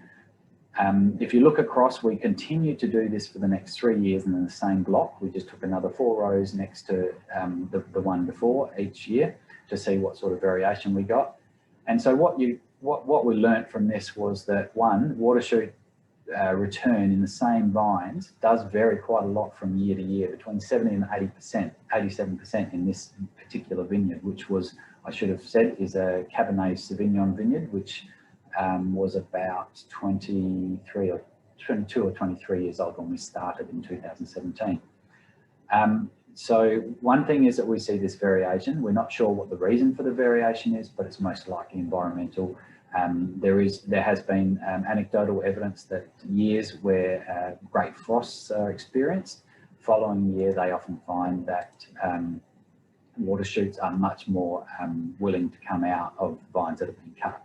If you look across, we continued to do this for the next 3 years in the same block. We just took another 4 rows next to the one before each year to see what sort of variation we got. And so what we learnt from this was that, one, water shoot return in the same vines does vary quite a lot from year to year, between 70 and 80%, 87% in this particular vineyard, which was, I should have said, is a Cabernet Sauvignon vineyard, which was about 23 or 22 or 23 years old when we started in 2017. So one thing is that we see this variation. We're not sure what the reason for the variation is, but it's most likely environmental. There has been anecdotal evidence that years where great frosts are experienced, following year they often find that water shoots are much more willing to come out of vines that have been cut.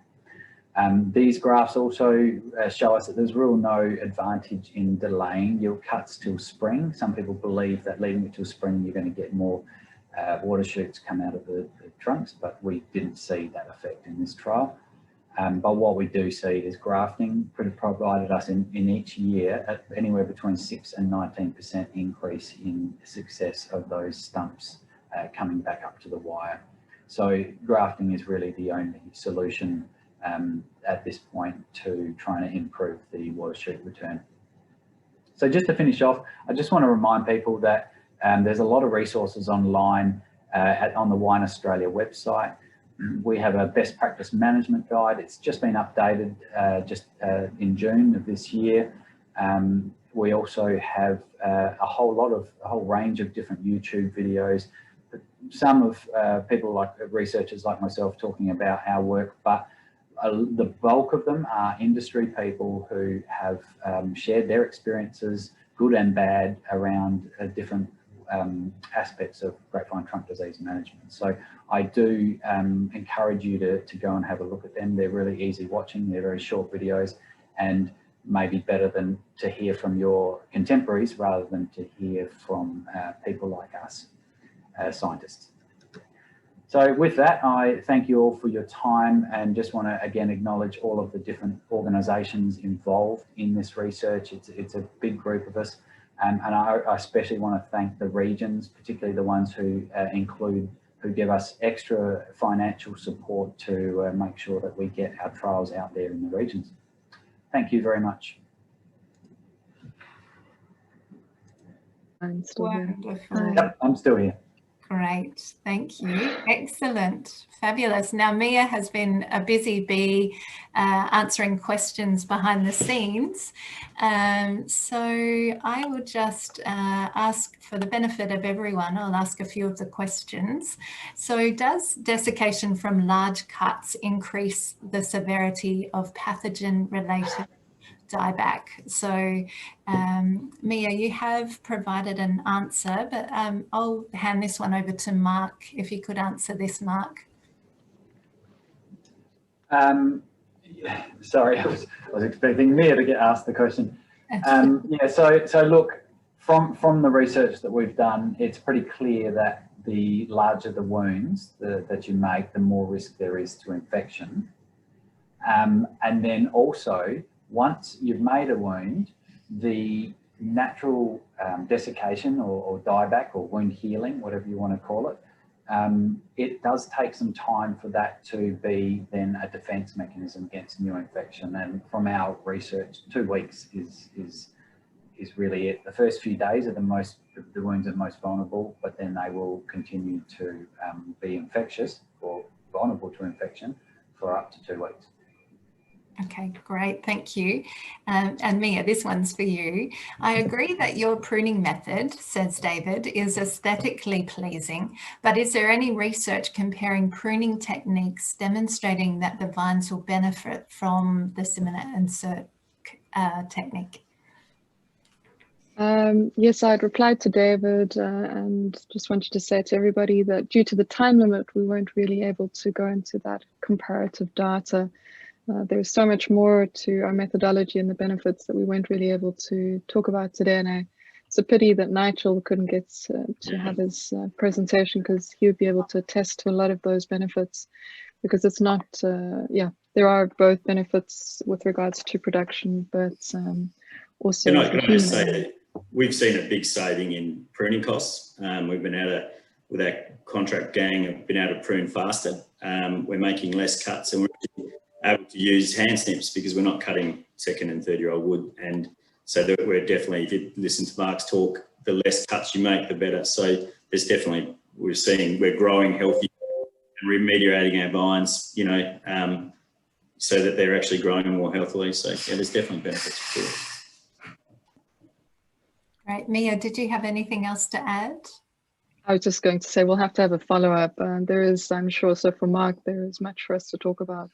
These graphs also show us that there's really no advantage in delaying your cuts till spring. Some people believe that leaving it till spring you're going to get more water shoots come out of the trunks, but we didn't see that effect in this trial. But what we do see is grafting provided us in each year at anywhere between 6 and 19% increase in success of those stumps coming back up to the wire. So grafting is really the only solution at this point to trying to improve the water shoot return. So just to finish off, I just want to remind people that there's a lot of resources online on the Wine Australia website. We have a best practice management guide. It's just been updated in June of this year. We also have a whole range of different YouTube videos. Some of people like researchers like myself talking about our work, but the bulk of them are industry people who have shared their experiences, good and bad, around different aspects of grapevine trunk disease management. So I do encourage you to go and have a look at them. They're really easy watching, they're very short videos, and maybe better than to hear from your contemporaries rather than to hear from people like us, scientists. So with that, I thank you all for your time and just want to again acknowledge all of the different organisations involved in this research. It's a big group of us, and I especially want to thank the regions, particularly the ones who give us extra financial support to make sure that we get our trials out there in the regions. Thank you very much. I'm still here. Wonderful. Yep, I'm still here. Great, thank you. Excellent, fabulous. Now, Mia has been a busy bee answering questions behind the scenes. So I will just ask, for the benefit of everyone, I'll ask a few of the questions. So does desiccation from large cuts increase the severity of pathogen-related dieback? So Mia, you have provided an answer, but I'll hand this one over to Mark, if you could answer this, Mark. Sorry, I was expecting Mia to get asked the question. Yeah, so look, from the research that we've done, it's pretty clear that the larger the wounds that you make, the more risk there is to infection. And then also, once you've made a wound, the natural desiccation or dieback or wound healing, whatever you want to call it, it does take some time for that to be then a defense mechanism against new infection. And from our research, 2 weeks is really it. The first few days are the wounds are most vulnerable, but then they will continue to be infectious or vulnerable to infection for up to 2 weeks. Okay, great, thank you. And Mia, this one's for you. I agree that your pruning method, says David, is aesthetically pleasing, but is there any research comparing pruning techniques demonstrating that the vines will benefit from the SIMONIT&SIRCH technique? Yes, I'd replied to David and just wanted to say to everybody that due to the time limit, we weren't really able to go into that comparative data. There's so much more to our methodology and the benefits that we weren't really able to talk about today. And it's a pity that Nigel couldn't get to have his presentation, because he would be able to attest to a lot of those benefits, because it's not, yeah, there are both benefits with regards to production, but also. Can I just say that we've seen a big saving in pruning costs. We've been able to, with our contract gang, have been able to prune faster. We're making less cuts, and we're able to use hand snips because we're not cutting second and third-year-old wood. And so that we're definitely, if you listen to Mark's talk, the less cuts you make, the better. So there's definitely, we're growing healthy and remediating our vines, you know, so that they're actually growing more healthily. So yeah, there's definitely benefits to it. Great. Mia, did you have anything else to add? I was just going to say we'll have to have a follow-up. There is, I'm sure, so for Mark, there is much for us to talk about.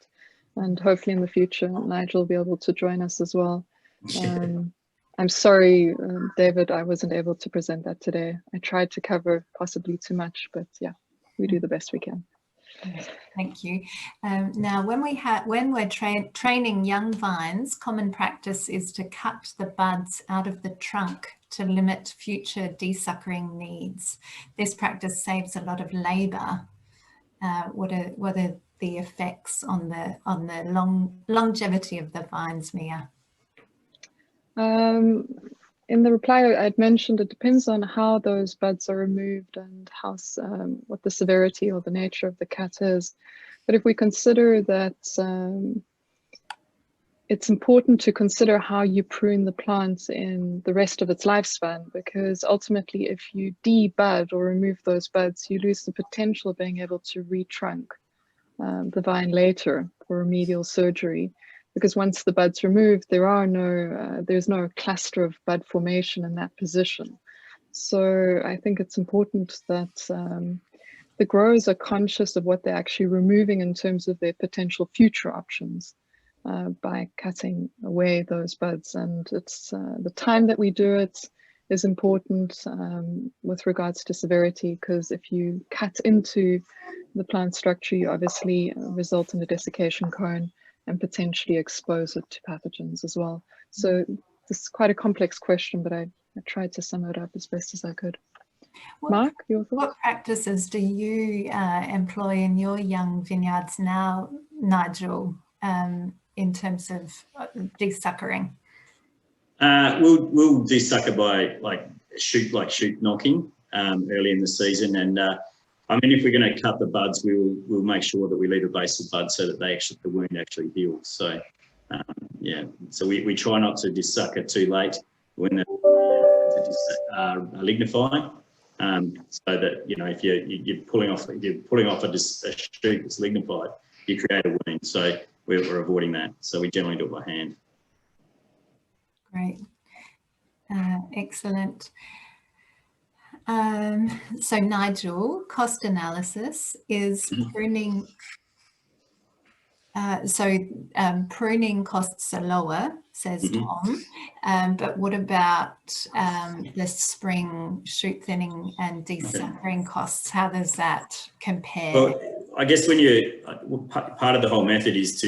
And hopefully in the future, Nigel will be able to join us as well. I'm sorry, David, I wasn't able to present that today. I tried to cover possibly too much, but yeah, we do the best we can. Thank you. Now, when we're training young vines, common practice is to cut the buds out of the trunk to limit future desuckering needs. This practice saves a lot of labour. What are the effects on the longevity of the vines, Mia? In the reply, I'd mentioned it depends on how those buds are removed and how what the severity or the nature of the cut is. But if we consider that it's important to consider how you prune the plant in the rest of its lifespan, because ultimately if you debud or remove those buds, you lose the potential of being able to retrunk the vine later for remedial surgery. Because once the bud's removed, there's no cluster of bud formation in that position. So I think it's important that the growers are conscious of what they're actually removing in terms of their potential future options by cutting away those buds. And it's the time that we do it is important with regards to severity, because if you cut into the plant structure, you obviously result in a desiccation cone and potentially expose it to pathogens as well. So this is quite a complex question, but I tried to sum it up as best as I could. Mark, your thoughts? What practices do you employ in your young vineyards now, Nigel, in terms of desuckering? We'll desucker by shoot knocking early in the season, and I mean, if we're going to cut the buds, we'll make sure that we leave a base of buds so that the wound actually heals. So yeah, so we try not to desucker too late when they're lignifying, so that, you know, if you're pulling off a shoot that's lignified, you create a wound. So we're avoiding that. So we generally do it by hand. Great, excellent. So Nigel, cost analysis is pruning. Pruning costs are lower, says Tom. But what about the spring shoot thinning and desuckering costs? How does that compare? Well, I guess when part of the whole method is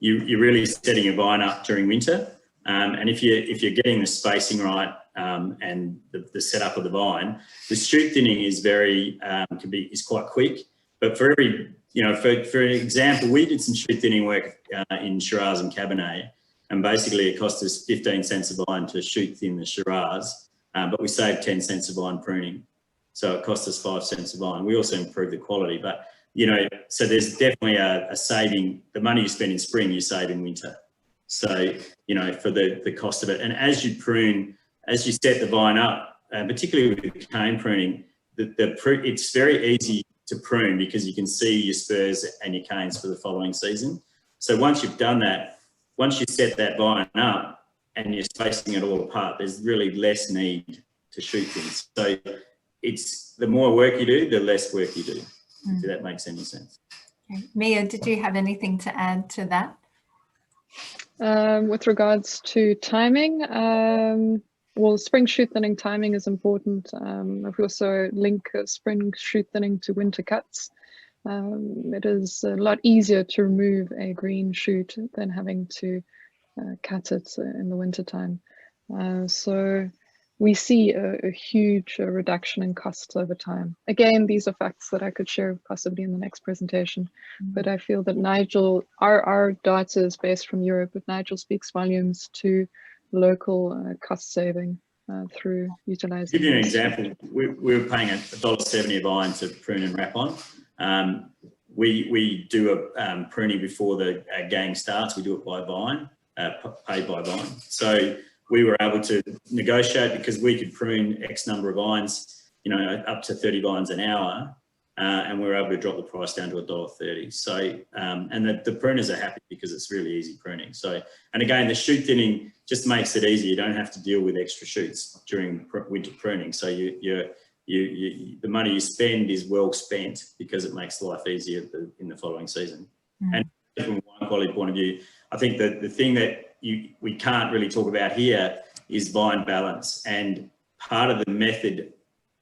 you're really setting your vine up during winter, and if you're getting the spacing right and the setup of the vine, the shoot thinning is is quite quick. But for every, you know, for example, we did some shoot thinning work in Shiraz and Cabernet, and basically it cost us 15 cents a vine to shoot thin the Shiraz, but we saved 10 cents a vine pruning. So it cost us 5 cents a vine. We also improved the quality, but, you know, so there's definitely a saving. The money you spend in spring, you save in winter. So, you know, for the cost of it. And as you prune, as you set the vine up, particularly with cane pruning, it's very easy to prune because you can see your spurs and your canes for the following season. So once you've done that, once you set that vine up and you're spacing it all apart, there's really less need to shoot things. So it's the more work you do, the less work you do, if that makes any sense. Okay. Mia, did you have anything to add to that? With regards to timing, well, spring shoot thinning timing is important. We also link spring shoot thinning to winter cuts. It is a lot easier to remove a green shoot than having to cut it in the winter time. So we see a huge reduction in costs over time. Again, these are facts that I could share possibly in the next presentation, but I feel that Nigel, our data is based from Europe, but Nigel speaks volumes to local cost saving through utilizing. To give you an example, we were paying $1.70 a vine to prune and wrap on. We do a pruning before the gang starts. We do it by vine. paid by vine. So we were able to negotiate because we could prune X number of vines, you know, up to 30 vines an hour, and we were able to drop the price down to $1.30. So, and the pruners are happy because it's really easy pruning. So, and again, the shoot thinning just makes it easy. You don't have to deal with extra shoots during winter pruning. So the money you spend is well spent because it makes life easier in the following season. And from a wine quality point of view, I think that the thing that we can't really talk about here is vine balance. And part of the method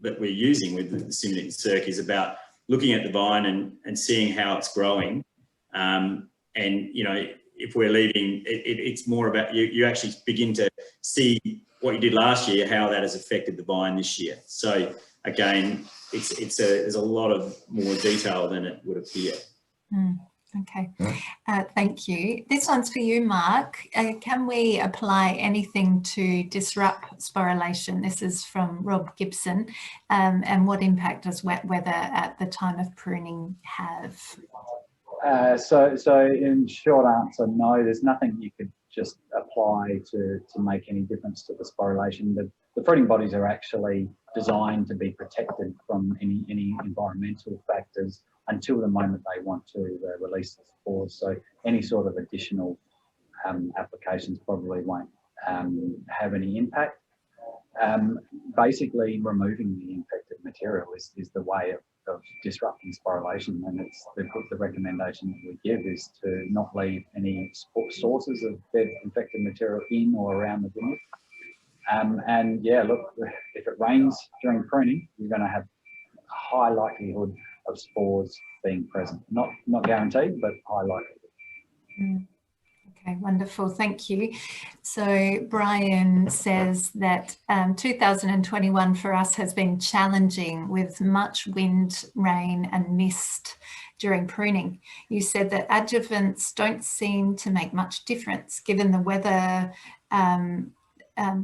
that we're using with the SIMONIT&SIRCH is about looking at the vine and seeing how it's growing. And, you know, if we're leaving, it's more about you actually begin to see what you did last year, how that has affected the vine this year. So again, there's a lot of more detail than it would appear. Okay, thank you. This one's for you, Mark. Can we apply anything to disrupt sporulation? This is from Rob Gibson. And what impact does wet weather at the time of pruning have? So in short answer, no, there's nothing you could just apply to make any difference to the sporulation. The pruning bodies are actually designed to be protected from any environmental factors until the moment they want to release the spores. So any sort of additional applications probably won't have any impact. Basically, removing the infected material is the way of disrupting sporulation, and it's the recommendation that we give is to not leave any sources of dead infected material in or around the vineyard. And yeah, look, if it rains during pruning, you're going to have a high likelihood of spores being present. Not guaranteed, but high likelihood. Okay, wonderful, thank you. So Brian says that 2021 for us has been challenging with much wind, rain and mist during pruning. You said that adjuvants don't seem to make much difference given the weather,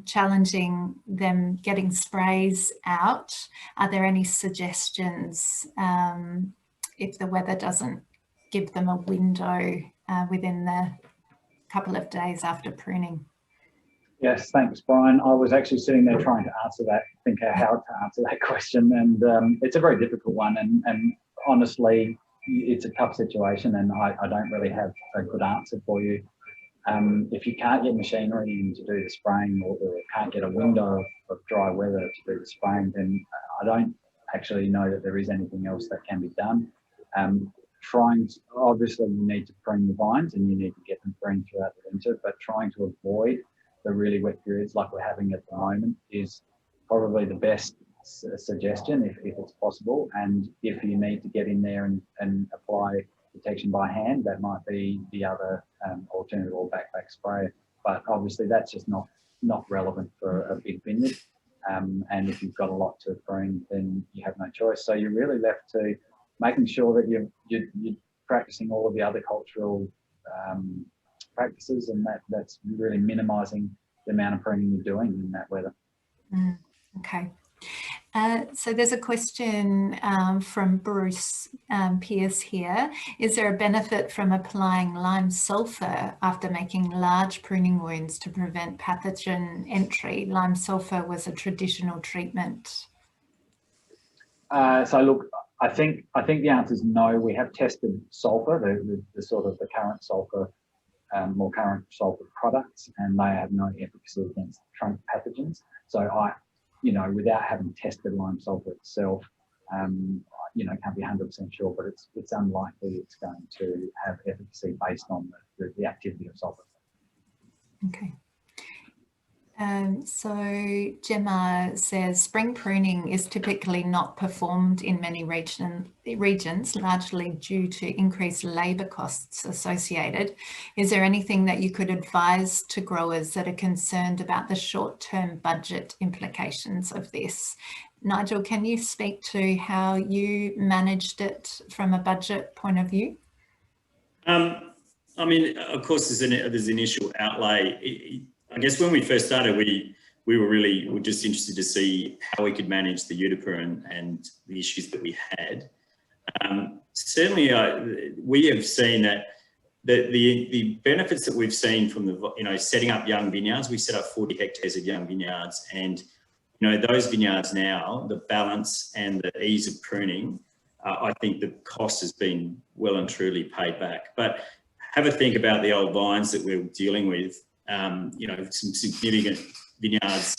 challenging them getting sprays out. Are there any suggestions if the weather doesn't give them a window within the couple of days after pruning? Yes, thanks, Brian. I was actually sitting there trying to answer that, think how to answer that question, and it's a very difficult one. And honestly, it's a tough situation, and I don't really have a good answer for you. If you can't get machinery in to do the spraying, or can't get a window of dry weather to do the spraying, then I don't actually know that there is anything else that can be done. Obviously you need to prune the vines and you need to get them pruned throughout the winter, but trying to avoid the really wet periods like we're having at the moment is probably the best suggestion if it's possible. And if you need to get in there and apply protection by hand, that might be the other alternative, or backpack spray. But obviously that's just not relevant for a big vineyard. And if you've got a lot to prune, then you have no choice. So you're really left to making sure that you're practicing all of the other cultural practices, and that's really minimising the amount of pruning you're doing in that weather. Okay. So there's a question from Bruce Pierce here. Is there a benefit from applying lime sulphur after making large pruning wounds to prevent pathogen entry? Lime sulphur was a traditional treatment. So look, I think the answer is no. We have tested sulphur, the sort of the current sulphur, more current sulphur products, and they have no efficacy against trunk pathogens. So without having tested lime sulphur itself, can't be 100% sure, but it's unlikely it's going to have efficacy based on the activity of sulphur. Okay. So Gemma says spring pruning is typically not performed in many regions, largely due to increased labour costs associated. Is there anything that you could advise to growers that are concerned about the short-term budget implications of this? Nigel, can you speak to how you managed it from a budget point of view? I mean, of course, there's initial outlay. I guess when we first started, we were just interested to see how we could manage the Utiper and the issues that we had. Certainly, we have seen that the benefits that we've seen from the, setting up young vineyards, we set up 40 hectares of young vineyards, and, those vineyards now, the balance and the ease of pruning, I think the cost has been well and truly paid back. But have a think about the old vines that we're dealing with, some significant vineyards,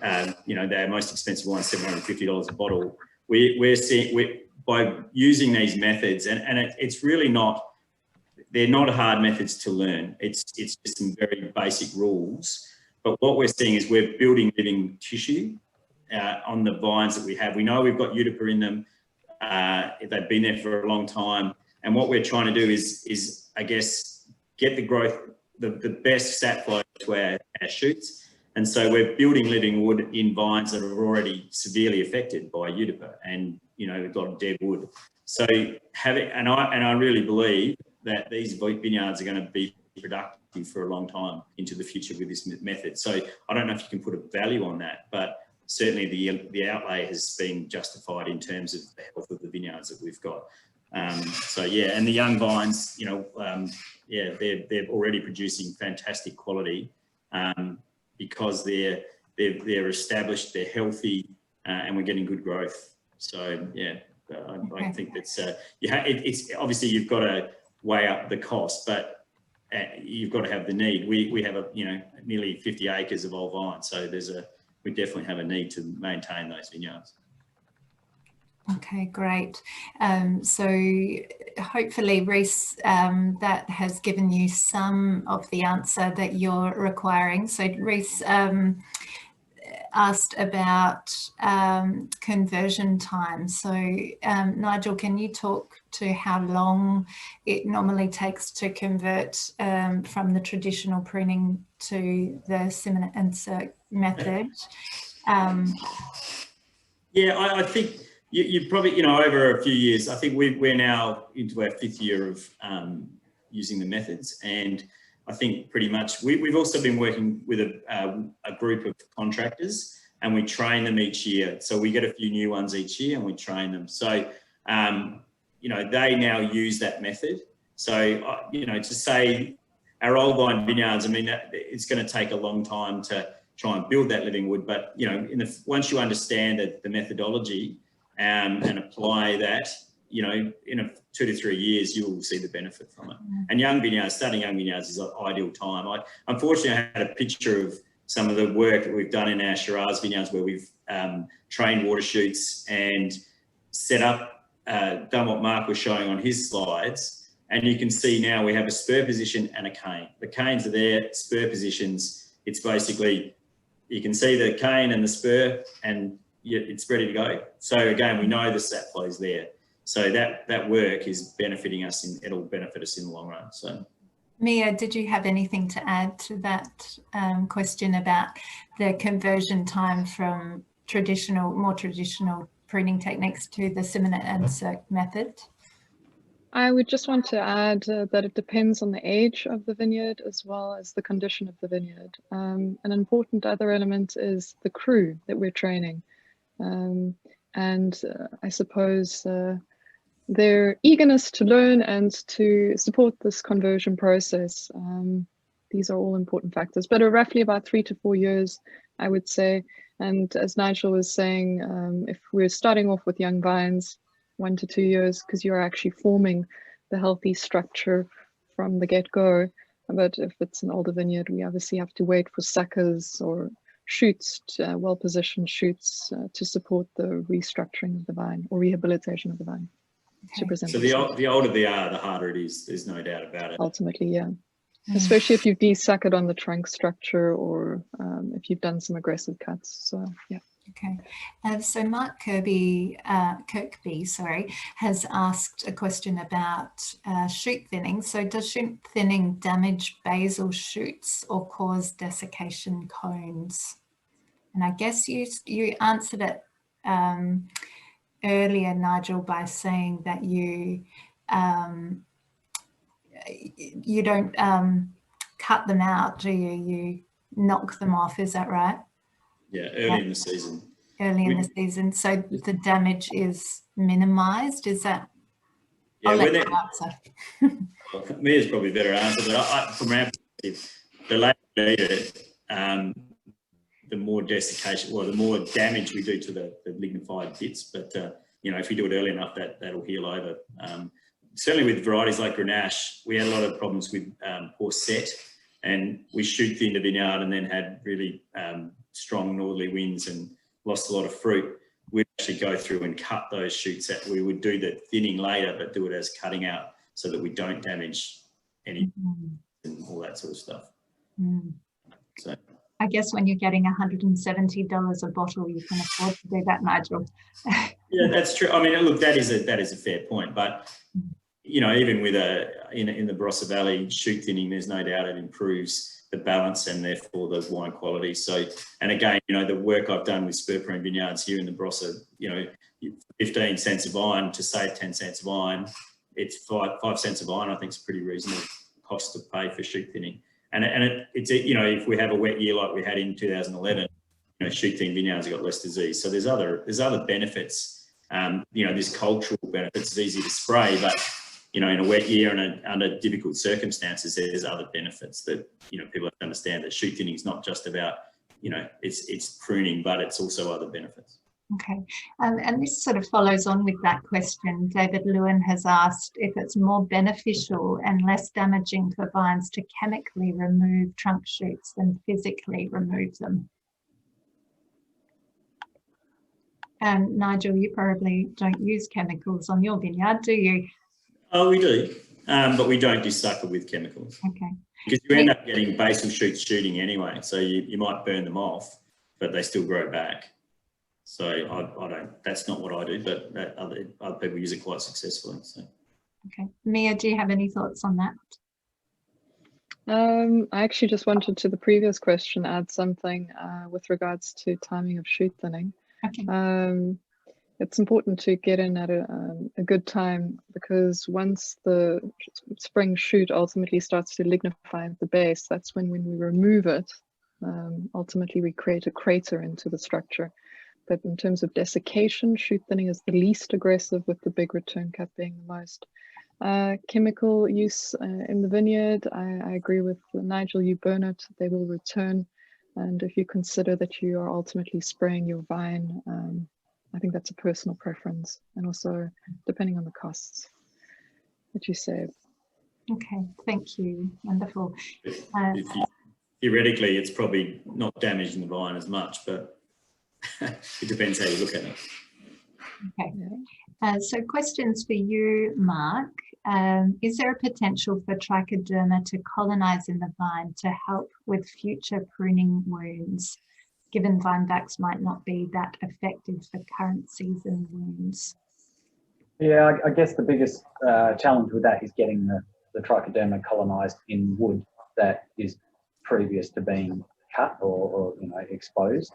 their most expensive wine, $750 a bottle. We're seeing, by using these methods, and it's really not, they're not hard methods to learn. It's just some very basic rules. But what we're seeing is we're building living tissue on the vines that we have. We know we've got Utipa in them. They've been there for a long time. And what we're trying to do is I guess, get the growth, the best sap flow to our shoots. And so we're building living wood in vines that are already severely affected by Utipa, and, we've got dead wood. So I really believe that these vineyards are going to be productive for a long time into the future with this method. So I don't know if you can put a value on that, but certainly the outlay has been justified in terms of the health of the vineyards that we've got. So yeah, and the young vines, they're already producing fantastic quality because they're established, they're healthy, and we're getting good growth. So yeah, I think that's it's obviously you've got to weigh up the cost, but you've got to have the need. We have nearly 50 acres of old vines, so we definitely have a need to maintain those vineyards. Okay, great. So hopefully, Reese, that has given you some of the answer that you're requiring. So Reese asked about conversion time. So Nigel, can you talk to how long it normally takes to convert from the traditional pruning to the SIMONIT&SIRCH method? Yeah, I think you probably, over a few years, I think we're now into our 5th year of using the methods, and I think pretty much we've also been working with a group of contractors, and we train them each year. So we get a few new ones each year and we train them. So, they now use that method. So, to say our old vine vineyards, I mean, it's going to take a long time to try and build that living wood. But, once you understand the methodology and apply that, in 2 to 3 years, you will see the benefit from it. And starting young vineyards is an ideal time. Unfortunately, I had a picture of some of the work that we've done in our Shiraz vineyards where we've trained water shoots and set up, done what Mark was showing on his slides. And you can see now we have a spur position and a cane. The canes are there, spur positions. It's basically, you can see the cane and the spur and it's ready to go. So again, we know the sap flow is there. So that work is benefiting us, it'll benefit us in the long run. So, Mia, did you have anything to add to that question about the conversion time from more traditional pruning techniques to the SIMONIT&SIRCH method? I would just want to add that it depends on the age of the vineyard as well as the condition of the vineyard. An important other element is the crew that we're training. I suppose their eagerness to learn and to support this conversion process. These are all important factors, but roughly about 3 to 4 years, I would say. And as Nigel was saying, if we're starting off with young vines, 1 to 2 years, because you're actually forming the healthy structure from the get-go. But if it's an older vineyard, we obviously have to wait for suckers or shoots, well-positioned shoots to support the restructuring of the vine or rehabilitation of the vine. Okay. So the older they are, the harder it is. There's no doubt about it. Ultimately, yeah. Especially if you've de-suckered on the trunk structure or if you've done some aggressive cuts. So, yeah. Okay, so Mark Kirkby, has asked a question about shoot thinning. So does shoot thinning damage basal shoots or cause desiccation cones? And I guess you answered it earlier, Nigel, by saying that you don't cut them out, do you? You knock them off, is that right? Yeah, early in the season. Early in the season, so the damage is minimised. Is that? Yeah, I'll let you answer. Mia's probably a better answer, but from our perspective, the later we leave it, the more desiccation, well, the more damage we do to the lignified bits. But you know, if we do it early enough, that'll heal over. Certainly with varieties like Grenache, we had a lot of problems with poor set, and we shoot thinned the vineyard and then had really strong northerly winds and lost a lot of fruit. We'd actually go through and cut those shoots out. We would do the thinning later, but do it as cutting out so that we don't damage any and all that sort of stuff. So I guess when you're getting $170 a bottle, you can afford to do that, Nigel. Yeah, that's true. I mean, look, that is a fair point, but you know, even with in the Barossa Valley shoot thinning, there's no doubt it improves the balance and therefore the wine quality. So, and again, you know, the work I've done with Spore Prune vineyards here in the Barossa, you know, 15 cents of iron to save 10 cents of iron, it's 5 cents of iron. I think it's a pretty reasonable cost to pay for shoot thinning. And it's you know, if we have a wet year like we had in 2011, you know, shoot thin vineyards have got less disease. So there's other benefits. You know, there's cultural benefits. It's easy to spray, but you know, in a wet year and under difficult circumstances, there's other benefits that, you know, people have to understand that shoot thinning is not just about, you know, it's pruning, but it's also other benefits. Okay, and this sort of follows on with that question. David Lewin has asked if it's more beneficial and less damaging for vines to chemically remove trunk shoots than physically remove them. Nigel, you probably don't use chemicals on your vineyard, do you? Oh, we do, but we don't do sucker with chemicals. Okay. Because you end up getting basal shoots shooting anyway, so you might burn them off, but they still grow back. So I don't. That's not what I do, but other people use it quite successfully. So. Okay, Mia, do you have any thoughts on that? I actually just wanted to the previous question add something with regards to timing of shoot thinning. Okay. It's important to get in at a good time, because once the spring shoot ultimately starts to lignify at the base, that's when we remove it, ultimately we create a crater into the structure. But in terms of desiccation, shoot thinning is the least aggressive, with the big return cut being the most. Chemical use in the vineyard, I agree with Nigel, you burn it, they will return. And if you consider that you are ultimately spraying your vine, I think that's a personal preference, and also depending on the costs that you save. Okay, thank you. Wonderful. Theoretically, it's probably not damaging the vine as much, but it depends how you look at it. Okay. So questions for you, Mark. Is there a potential for trichoderma to colonize in the vine to help with future pruning wounds, given vine vax might not be that effective for current season wounds? Yeah, I guess the biggest challenge with that is getting the trichoderma colonised in wood that is previous to being cut or you know, exposed,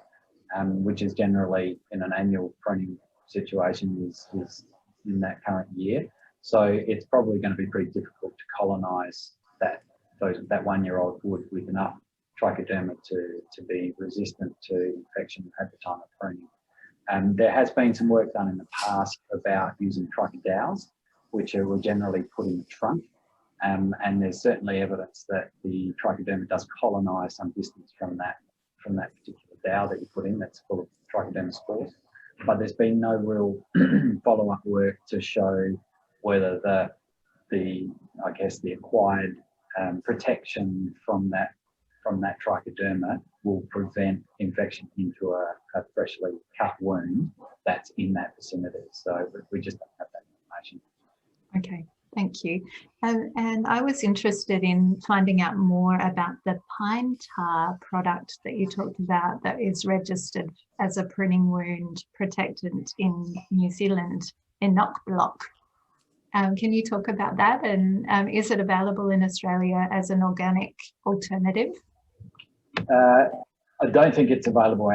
which is generally in an annual pruning situation is in that current year. So it's probably going to be pretty difficult to colonise that 1-year-old wood with enough trichoderma to be resistant to infection at the time of pruning. There has been some work done in the past about using trichodowels, which were generally put in the trunk, and there's certainly evidence that the trichoderma does colonise some distance from that particular dowel that you put in that's full of trichoderma spores. But there's been no real follow-up work to show whether the acquired protection from that trichoderma will prevent infection into a freshly cut wound that's in that vicinity. So we just don't have that information. Okay, thank you. And I was interested in finding out more about the pine tar product that you talked about that is registered as a pruning wound protectant in New Zealand, Enoch block. Can you talk about that, and is it available in Australia as an organic alternative? I don't think it's available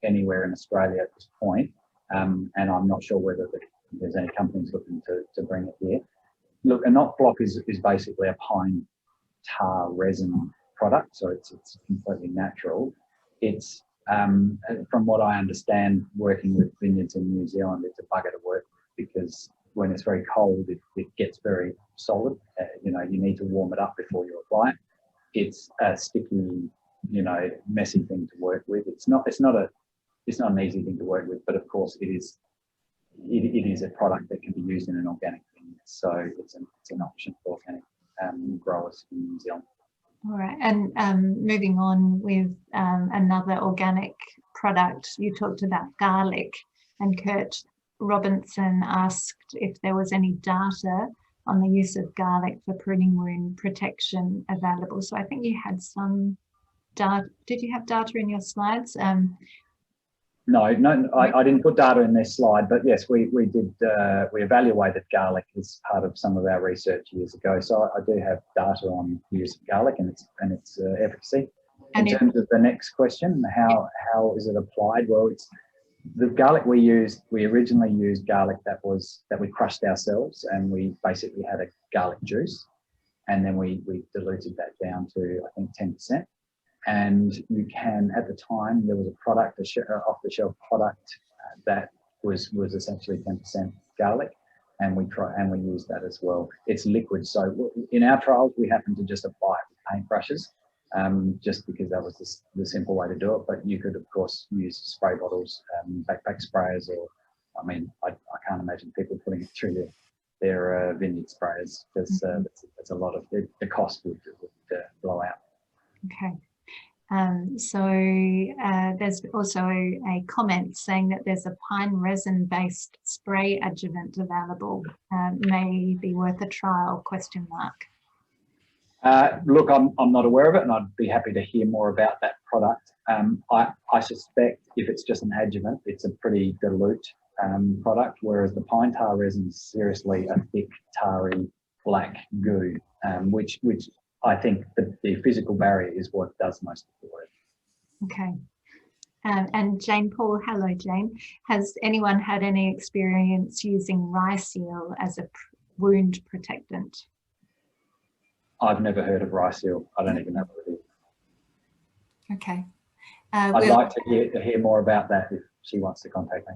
anywhere in Australia at this point, and I'm not sure whether there's any companies looking to bring it here. Look, a knot block is basically a pine tar resin product, so it's completely natural. It's from what I understand, working with vineyards in New Zealand, it's a bugger to work with, because when it's very cold, it gets very solid. you know, you need to warm it up before you apply it. It's a sticky, you know, messy thing to work with. It's not an easy thing to work with, but of course it is a product that can be used in an organic vineyard. So it's an option for organic growers in New Zealand. All right, and moving on with another organic product, you talked about garlic, and Kurt Robinson asked if there was any data on the use of garlic for pruning wound protection available. So I think you had some data. Did you have data in your slides? No, I didn't put data in this slide, but yes, we did. We evaluated garlic as part of some of our research years ago. So I do have data on the use of garlic and its efficacy. In terms of the next question, how is it applied? Well, it's the garlic we used. We originally used garlic that we crushed ourselves, and we basically had a garlic juice, and then we diluted that down to, I think, 10%. And you can, at the time, there was a product, off-the-shelf product that was essentially 10% garlic, and we used that as well. It's liquid, so in our trials we happened to just apply it with paintbrushes, just because that was the simple way to do it. But you could, of course, use spray bottles, backpack sprayers, or I mean, I can't imagine people putting it through their vineyard sprayers, because that's a lot of the cost would blow out. Okay. So there's also a comment saying that there's a pine resin-based spray adjuvant available. May be worth a trial, ? Look, I'm not aware of it, and I'd be happy to hear more about that product. I suspect if it's just an adjuvant, it's a pretty dilute product, whereas the pine tar resin is seriously a thick, tarry, black goo, which I think the physical barrier is what does most of the work. Okay. And Jane Paul, hello Jane. Has anyone had any experience using rice seal as a wound protectant? I've never heard of rice seal. I don't even know what it is. Okay. I'd like to hear more about that if she wants to contact me.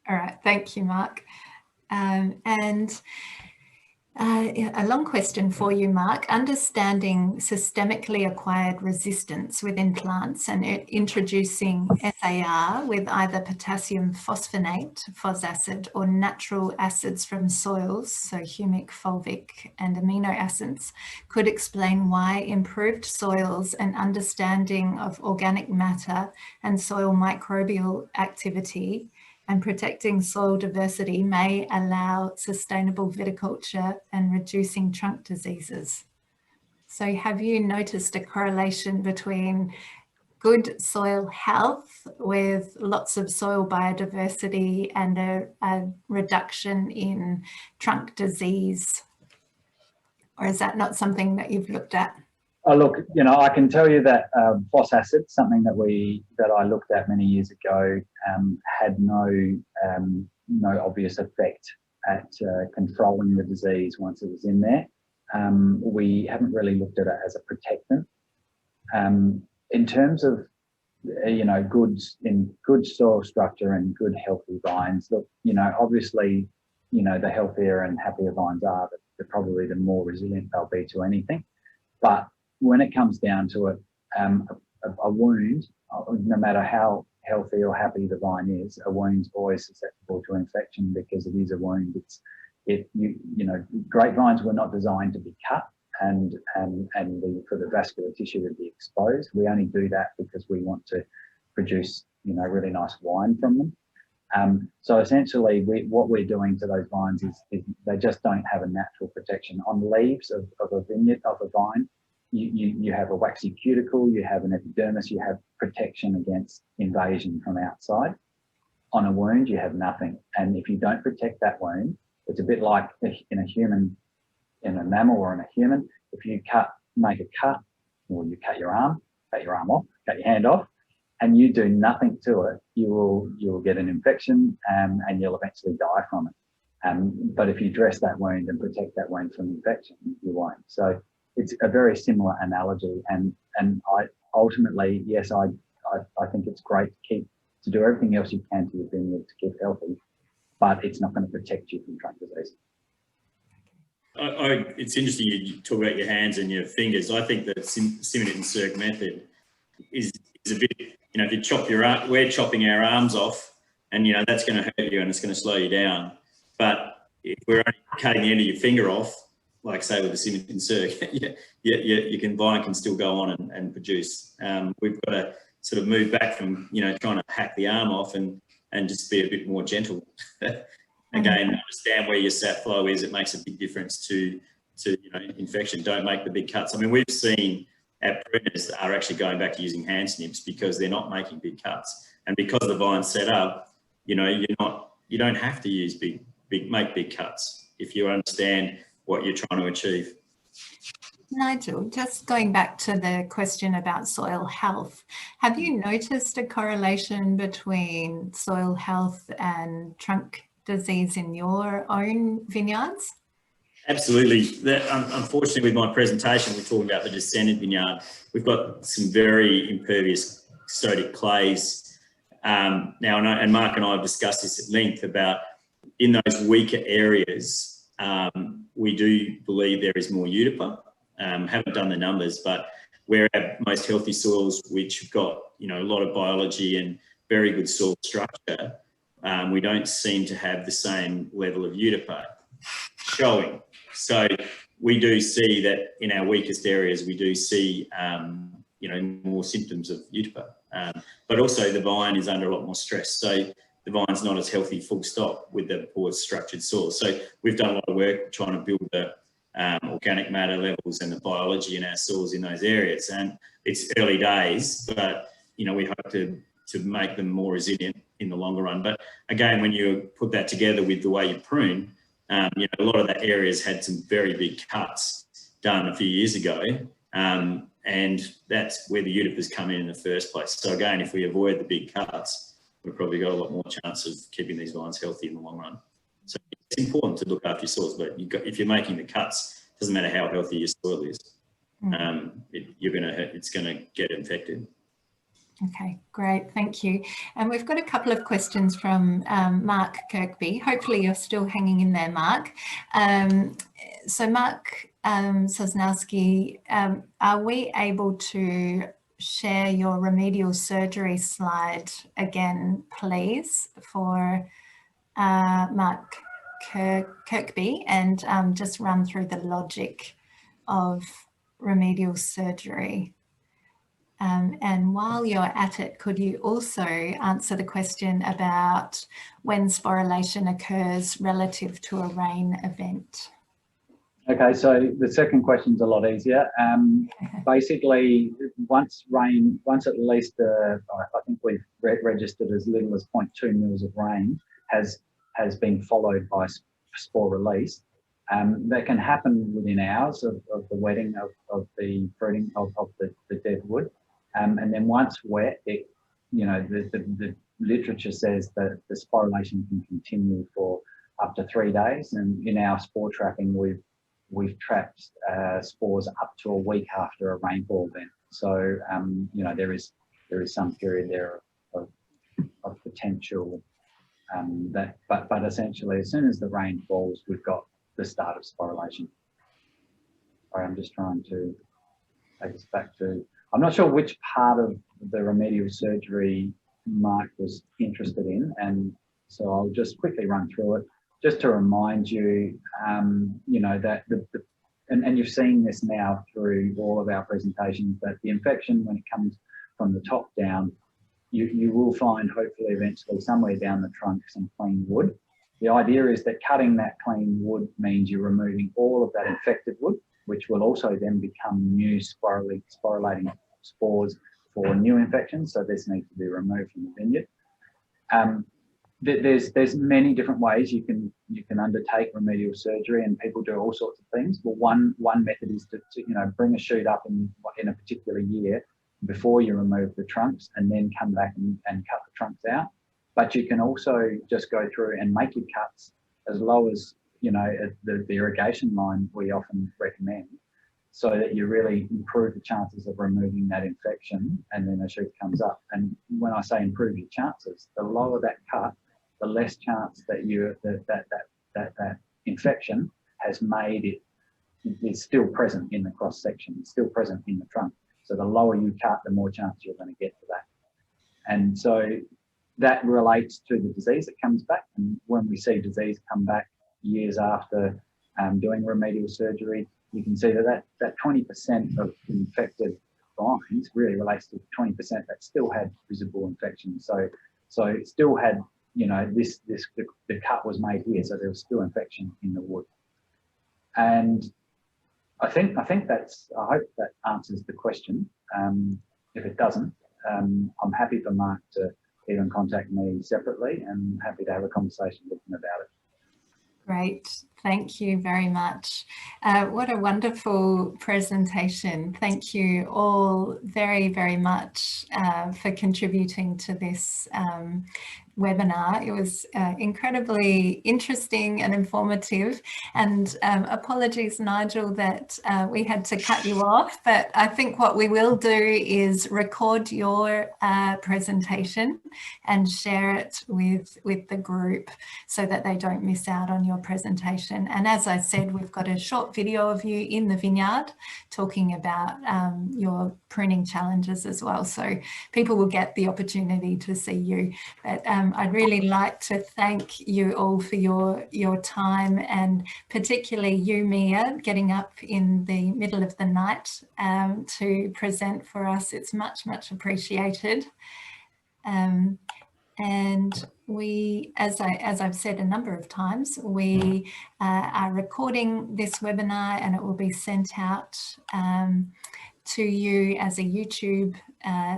All right, thank you, Mark. A long question for you, Mark. Understanding systemically acquired resistance within plants and introducing SAR with either potassium phosphonate, phos acid, or natural acids from soils, so humic, fulvic, and amino acids, could explain why improved soils and understanding of organic matter and soil microbial activity and protecting soil diversity may allow sustainable viticulture and reducing trunk diseases. So have you noticed a correlation between good soil health with lots of soil biodiversity and a reduction in trunk disease? Or is that not something that you've looked at? Oh, look, you know, I can tell you that phos acid, something that I looked at many years ago, had no obvious effect at controlling the disease once it was in there. We haven't really looked at it as a protectant. In terms of, you know, good soil structure and good healthy vines, look, you know, obviously, you know, the healthier and happier vines are, probably the more resilient they'll be to anything. But when it comes down to it, a wound, no matter how healthy or happy the vine is, a wound's always susceptible to infection because it is a wound. You know, grapevines were not designed to be cut and for the vascular tissue to be exposed. We only do that because we want to produce, you know, really nice wine from them. So essentially, what we're doing to those vines is they just don't have a natural protection. On the leaves of a vineyard, of a vine, you have a waxy cuticle, you have an epidermis, you have protection against invasion from outside. On a wound, you have nothing. And if you don't protect that wound, it's a bit like in a mammal or in a human. If you make a cut, or you cut your arm off, cut your hand off, and you do nothing to it, you will get an infection and you'll eventually die from it. But if you dress that wound and protect that wound from infection, you won't. So it's a very similar analogy, and I ultimately, yes, I think it's great to do everything else you can to your vineyard to keep healthy, but it's not going to protect you from trunk disease. It's interesting you talk about your hands and your fingers. I think that SIMONIT&SIRCH method is a bit, you know, if you chop your arm, we're chopping our arms off, and, you know, that's going to hurt you and it's going to slow you down. But if we're only cutting the end of your finger off, like say with the SIMONIT&SIRCH, your vine can still go on and produce. We've got to sort of move back from, you know, trying to hack the arm off and just be a bit more gentle. Again, understand where your sap flow is. It makes a big difference to you know, infection. Don't make the big cuts. I mean, we've seen our pruners are actually going back to using hand snips because they're not making big cuts, and because the vine's set up, you know, you don't have to use make big cuts if you understand what you're trying to achieve. Nigel, just going back to the question about soil health, have you noticed a correlation between soil health and trunk disease in your own vineyards? Absolutely. Unfortunately, with my presentation, we're talking about the descendant vineyard. We've got some very impervious sodic clays. Now, and Mark and I have discussed this at length about in those weaker areas, we do believe there is more Utipa. Haven't done the numbers, but where our most healthy soils, which have got, you know, a lot of biology and very good soil structure, we don't seem to have the same level of Utipa showing. So we do see that in our weakest areas, we do see, you know, more symptoms of Utipa. But also the vine is under a lot more stress. So the vine's not as healthy full stop with the poor structured soil. So we've done a lot of work trying to build the organic matter levels and the biology in our soils in those areas. And it's early days, but, you know, we hope to make them more resilient in the longer run. But again, when you put that together with the way you prune, you know, a lot of that areas had some very big cuts done a few years ago. And that's where the Utipas come in the first place. So again, if we avoid the big cuts, we've probably got a lot more chance of keeping these vines healthy in the long run. So it's important to look after your soils, but if you're making the cuts, it doesn't matter how healthy your soil is. It's gonna get infected. Okay, great, thank you. And we've got a couple of questions from Mark Kirkby. Hopefully you're still hanging in there, Mark. So Mark Sosnowski, are we able to share your remedial surgery slide again, please, for Mark Kirkby, and just run through the logic of remedial surgery. And while you're at it, could you also answer the question about when sporulation occurs relative to a rain event? Okay, so the second question's a lot easier. Basically, once at least, I think we've registered as little as 0.2 mils of rain has been followed by spore release. That can happen within hours of the wetting of the fruiting of the dead wood. And then once wet, the literature says that the sporulation can continue for up to 3 days. And in our spore trapping, we've trapped spores up to a week after a rainfall event. So you know, there is some period there of potential but essentially, as soon as the rain falls, we've got the start of sporulation. Sorry, I'm just trying to take us back to. I'm not sure which part of the remedial surgery Mark was interested in, and so I'll just quickly run through it, just to remind you, you know, that and you've seen this now through all of our presentations, that the infection, when it comes from the top down, you will find hopefully eventually somewhere down the trunk some clean wood. The idea is that cutting that clean wood means you're removing all of that infected wood, which will also then become new sporulating spores for new infections. So this needs to be removed from the vineyard. There's many different ways you can undertake remedial surgery, and people do all sorts of things. Well, one method is to you know, bring a shoot up in a particular year before you remove the trunks, and then come back and cut the trunks out. But you can also just go through and make your cuts as low as, you know, the irrigation line we often recommend, so that you really improve the chances of removing that infection, and then a shoot comes up. And when I say improve your chances, the lower that cut, the less chance that that infection has made is still present in the cross section, it's still present in the trunk. So the lower you cut, the more chance you're going to get for that. And so that relates to the disease that comes back. And when we see disease come back years after doing remedial surgery, you can see that 20% of infected vines really relates to 20% that still had visible infection. So it still had, you know, the cut was made here, so there was still infection in the wood. And I think that's, I hope that answers the question. If it doesn't, I'm happy for Mark to even contact me separately, and happy to have a conversation with him about it. Great, thank you very much. What a wonderful presentation. Thank you all very, very much for contributing to this webinar. It was incredibly interesting and informative, and apologies, Nigel, that we had to cut you off, but I think what we will do is record your presentation and share it with the group so that they don't miss out on your presentation. And as I said, we've got a short video of you in the vineyard talking about your pruning challenges as well, so people will get the opportunity to see you. But I'd really like to thank you all for your time, and particularly you, Mia, getting up in the middle of the night to present for us. It's much, much appreciated. And we, as I've said a number of times, we are recording this webinar, and it will be sent out to you as a YouTube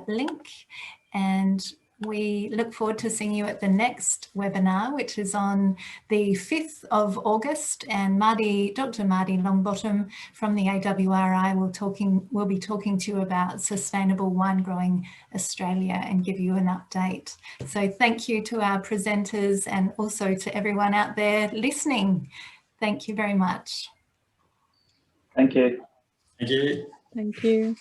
link. And we look forward to seeing you at the next webinar, which is on the 5th of August, and Dr. Marty Longbottom from the AWRI will be talking to you about Sustainable Wine Growing Australia and give you an update. So thank you to our presenters, and also to everyone out there listening. Thank you very much. Thank you. Thank you. Thank you.